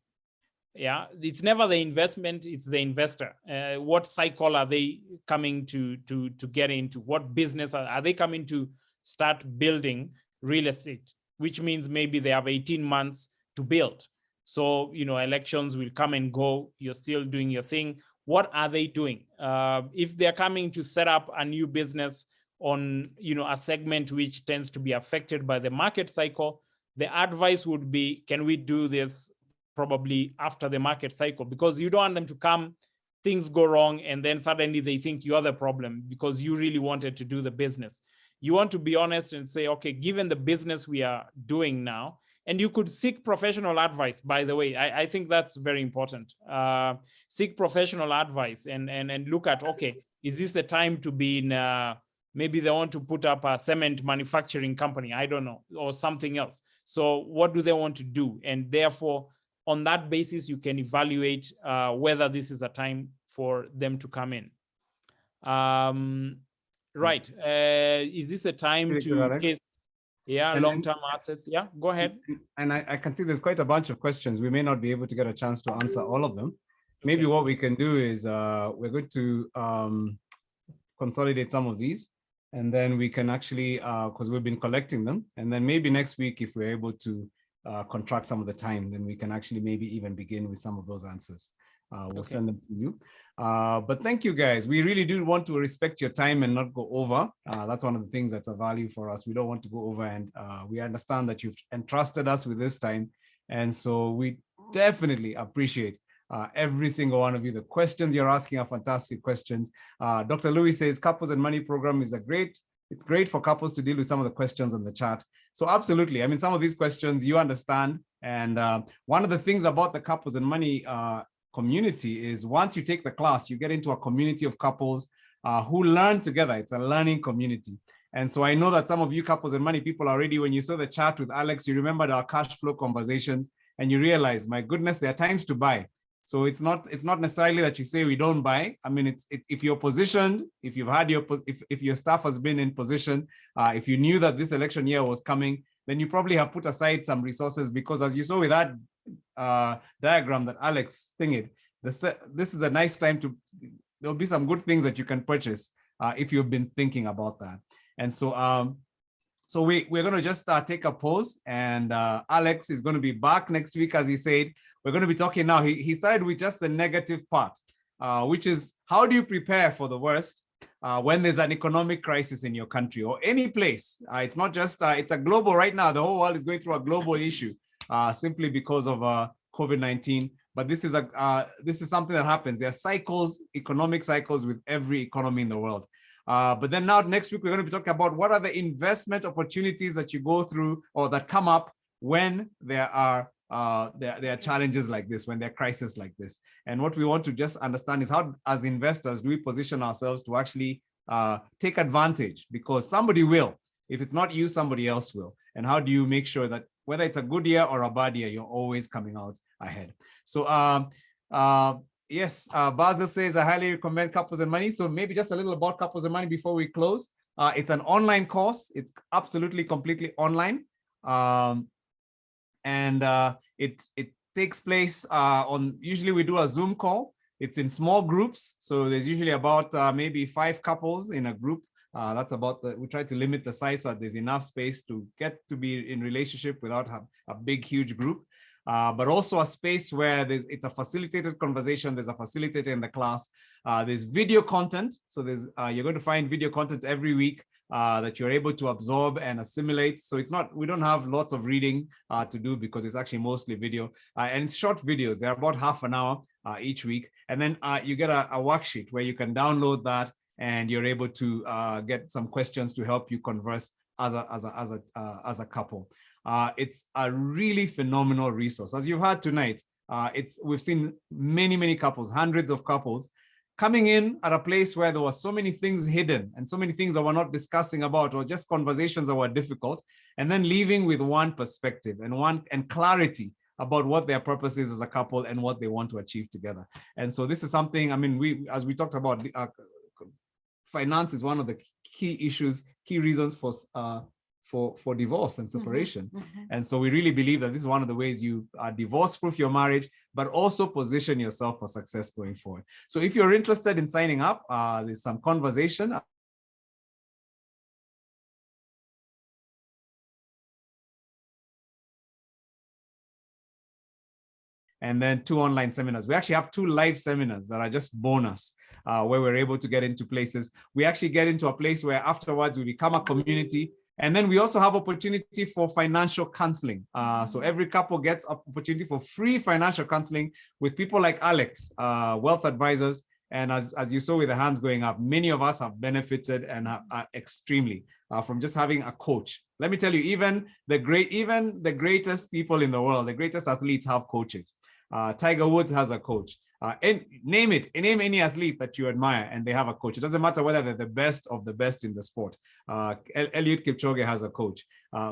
Yeah, it's never the investment, it's the investor. What cycle are they coming to get into? What business are they coming to start building real estate? Which means maybe they have 18 months to build. So, elections will come and go. You're still doing your thing. What are they doing? If they're coming to set up a new business on, a segment which tends to be affected by the market cycle, the advice would be, can we do this probably after the market cycle? Because you don't want them to come, things go wrong, and then suddenly they think you're the problem because you really wanted to do the business. You want to be honest and say, okay, given the business we are doing now, and you could seek professional advice, by the way. I think that's very important. Seek professional advice and look at, okay, is this the time to be in, maybe they want to put up a cement manufacturing company, I don't know, or something else. So what do they want to do? And therefore, on that basis, you can evaluate whether this is a time for them to come in. Right. Is this a time to... Yeah, long-term assets. Yeah, go ahead. And I can see there's quite a bunch of questions. We may not be able to get a chance to answer all of them. Maybe what we can do is we're going to consolidate some of these, and then we can actually, because we've been collecting them, and then maybe next week, if we're able to contract some of the time, then we can actually maybe even begin with some of those answers. We'll send them to you. But thank you, guys. We really do want to respect your time and not go over. That's one of the things that's a value for us. We don't want to go over, and we understand that you've entrusted us with this time. And so we definitely appreciate every single one of you. The questions you're asking are fantastic questions. Dr. Louis says Couples and Money program is it's great for couples to deal with some of the questions on the chat. So absolutely. I mean, some of these questions you understand. And one of the things about the Couples and Money community is once you take the class, you get into a community of couples who learn together. It's a learning community. And so I know that some of you Couples and Money people already, when you saw the chat with Alex, you remembered our cash flow conversations and you realize, my goodness, there are times to buy. So it's not necessarily that you say we don't buy. I mean, it's if you're positioned, if you've had if your staff has been in position, if you knew that this election year was coming, then you probably have put aside some resources, because as you saw with that diagram that Alex thingied, this is a nice time to, there'll be some good things that you can purchase if you've been thinking about that. And so so we're going to just take a pause, and Alex is going to be back next week. As he said, we're going to be talking now. He started with just the negative part, which is how do you prepare for the worst when there's an economic crisis in your country or any place. It's not just, it's a global right now. The whole world is going through a global issue simply because of COVID-19. But this is something that happens. There are cycles, economic cycles with every economy in the world. But then now next week, we're going to be talking about what are the investment opportunities that you go through or that come up when there are challenges like this, when there are crises like this. And what we want to just understand is how, as investors, do we position ourselves to actually take advantage, because somebody will. If it's not you, somebody else will. And how do you make sure that whether it's a good year or a bad year, you're always coming out ahead? So yes, Basil says, I highly recommend Couples and Money. So maybe just a little about Couples and Money before we close. It's an online course. It's absolutely completely online. It takes place on, usually we do a Zoom call. It's in small groups. So there's usually about maybe 5 couples in a group. That's about we try to limit the size so that there's enough space to get to be in relationship without a big, huge group. But also a space where it's a facilitated conversation. There's a facilitator in the class. There's video content. So you're going to find video content every week that you're able to absorb and assimilate. So we don't have lots of reading to do, because it's actually mostly video and it's short videos. They're about half an hour each week. And then you get a worksheet where you can download that, and you're able to get some questions to help you converse as a couple. It's a really phenomenal resource. As you've heard tonight, we've seen many couples, hundreds of couples coming in at a place where there were so many things hidden and so many things that we're not discussing about, or just conversations that were difficult, and then leaving with one perspective and clarity about what their purpose is as a couple and what they want to achieve together. And so this is something, I mean, as we talked about, finance is one of the key issues, key reasons for divorce and separation. And so we really believe that this is one of the ways you divorce-proof your marriage, but also position yourself for success going forward. So if you're interested in signing up, there's some conversation. and then 2 online seminars. We actually have 2 live seminars that are just bonus, where we're able to get into places. We actually get into a place where afterwards we become a community. And then we also have opportunity for financial counseling. So every couple gets opportunity for free financial counseling with people like Alex, wealth advisors. And as you saw with the hands going up, many of us have benefited and extremely from just having a coach. Let me tell you, even the greatest people in the world, the greatest athletes have coaches. Tiger Woods has a coach. And name any athlete that you admire and they have a coach. It doesn't matter whether they're the best of the best in the sport. Eliud Kipchoge has a coach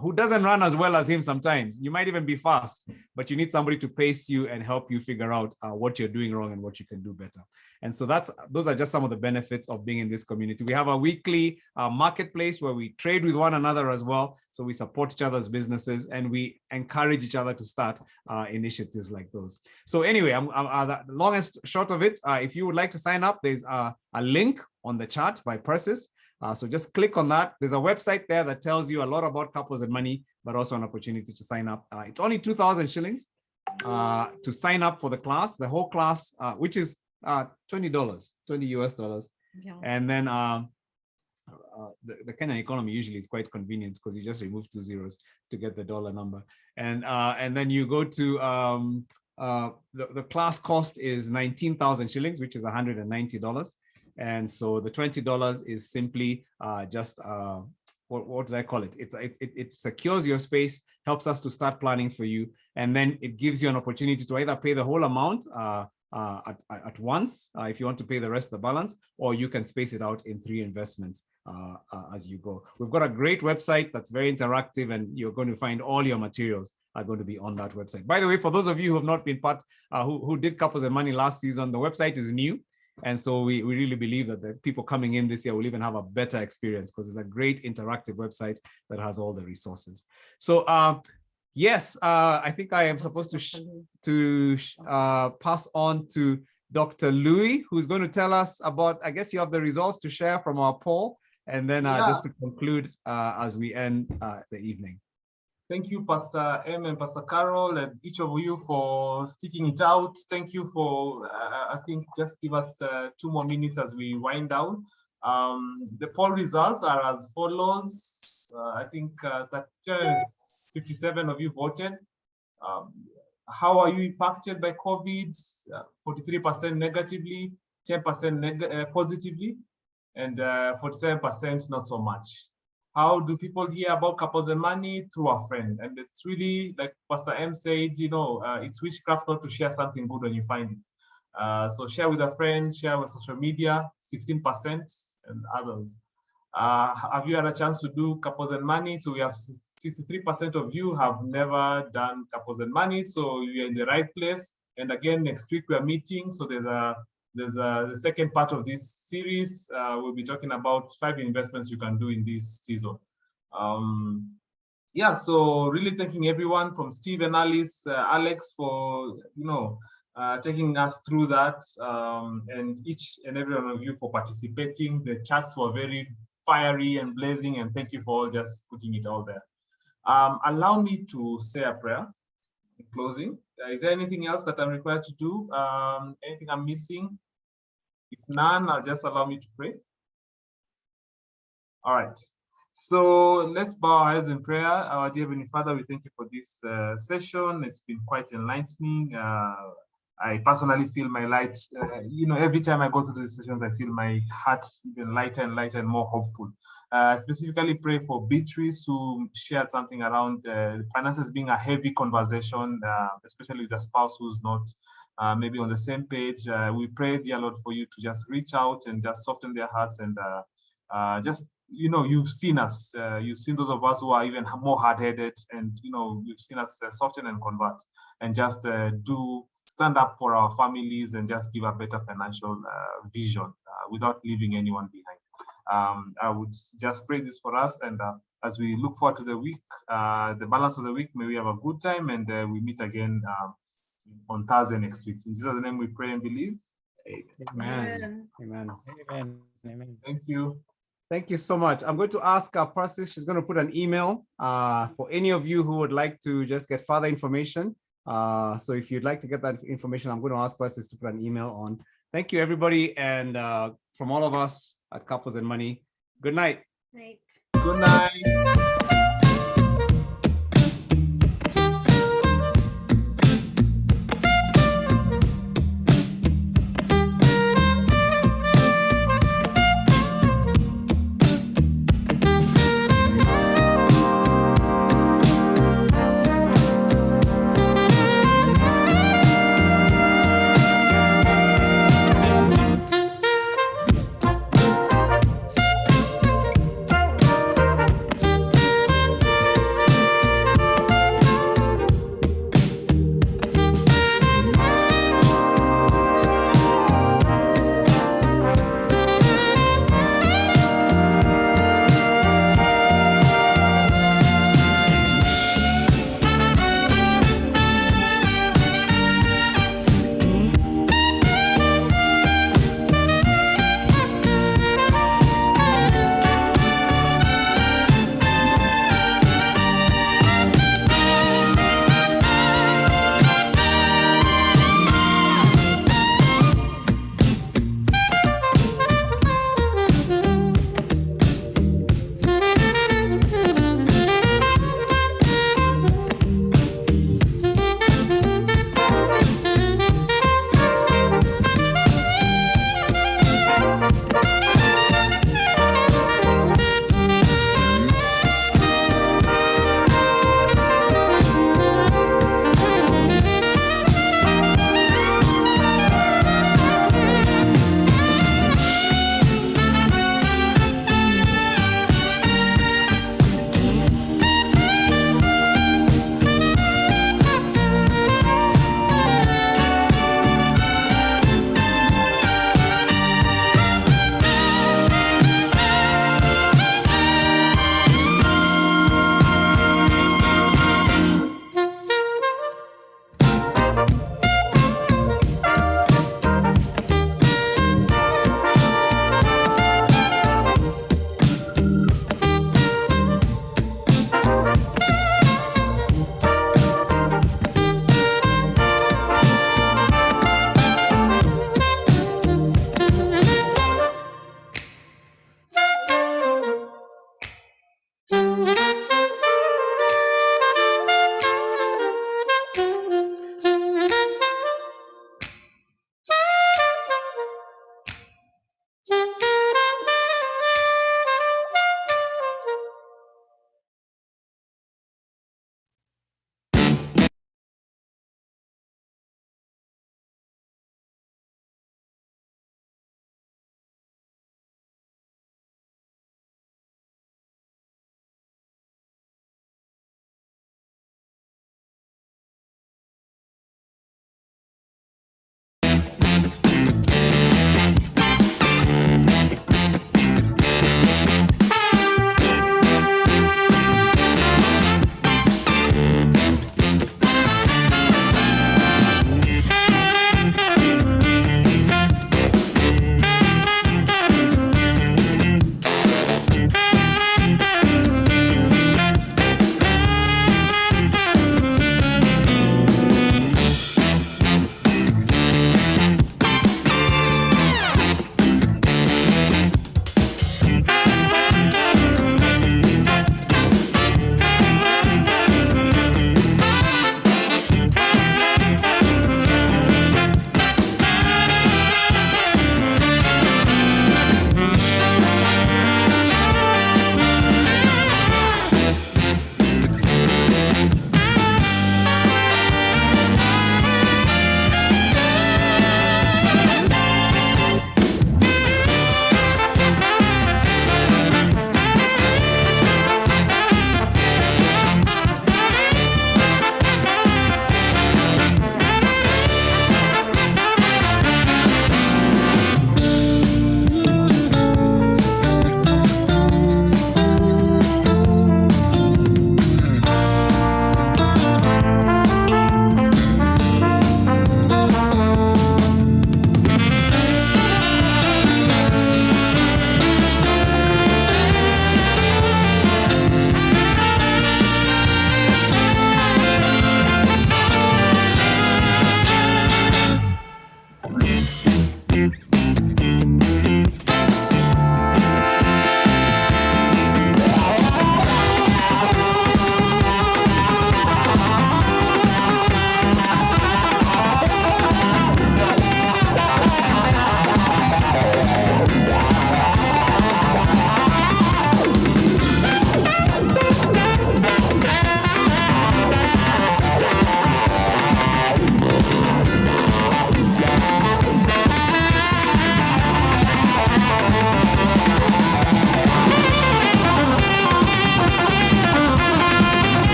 who doesn't run as well as him sometimes. You might even be fast, but you need somebody to pace you and help you figure out what you're doing wrong and what you can do better. And so those are just some of the benefits of being in this community. We have a weekly marketplace where we trade with one another as well. So we support each other's businesses and we encourage each other to start initiatives like those. So anyway, the longest short of it, if you would like to sign up, there's a link on the chat by Persis. So just click on that. There's a website there that tells you a lot about Couples and Money, but also an opportunity to sign up. It's only 2,000 shillings to sign up for the class, the whole class, which is $20 US. Yeah. And then the Kenyan economy usually is quite convenient because you just remove 2 zeros to get the dollar number. And then you go to the class cost is 19,000 shillings, which is $190. And so the $20 is simply just what do I call it? It secures your space, helps us to start planning for you, and then it gives you an opportunity to either pay the whole amount at once if you want to pay the rest of the balance, or you can space it out in 3 investments as you go. We've got a great website that's very interactive, and you're going to find all your materials are going to be on that website. By the way, for those of you who have not been part, who did Couples and Money last season, the website is new. And so we really believe that the people coming in this year will even have a better experience because it's a great interactive website that has all the resources. So yes, I think I am supposed to pass on to Dr. Louis, who's going to tell us about, I guess you have the results to share from our poll, and then just to conclude as we end the evening. Thank you, Pastor M and Pastor Carol, and each of you for sticking it out. Thank you for, I think, just give us 2 more minutes as we wind down. The poll results are as follows. I think that 57 of you voted. How are you impacted by COVID? 43% negatively, 10% positively, and 47% not so much. How do people hear about Couples and Money? Through a friend. And it's really, like Pastor M said, it's witchcraft not to share something good when you find it. So share with a friend, share with social media, 16%, and others. Have you had a chance to do Couples and Money? So we have 63% of you have never done Couples and Money. So you're in the right place. And again, next week we are meeting. So there's the second part of this series. We'll be talking about 5 investments you can do in this season. So really thanking everyone from Steve and Alice, Alex for taking us through that, and each and every one of you for participating. The chats were very fiery and blazing, and thank you for all just putting it out there. Allow me to say a prayer in closing. Is there anything else that I'm required to do? Anything I'm missing? If none, I'll just allow me to pray. All right. So let's bow our heads in prayer. Our dear Heavenly Father, we thank you for this session. It's been quite enlightening. I personally feel my light, every time I go to these sessions, I feel my heart even lighter and lighter and more hopeful. Specifically pray for Beatrice, who shared something around finances being a heavy conversation, especially with a spouse who's not maybe on the same page. We pray, dear Lord, for you to just reach out and just soften their hearts and you've seen us. You've seen those of us who are even more hard-headed, and you've seen us soften and convert and just stand up for our families and just give a better financial vision without leaving anyone behind. I would just pray this for us, and as we look forward to the week, the balance of the week, may we have a good time, and we meet again on Thursday next week. In Jesus' name we pray and believe. Amen. Amen. Amen. Amen. Thank you. Thank you so much. I'm going to ask Persis, she's going to put an email for any of you who would like to just get further information So if you'd like to get that information, I'm going to ask Persis to put an email on. Thank you, everybody. And from all of us at Couples and Money, good night. Night. Good night.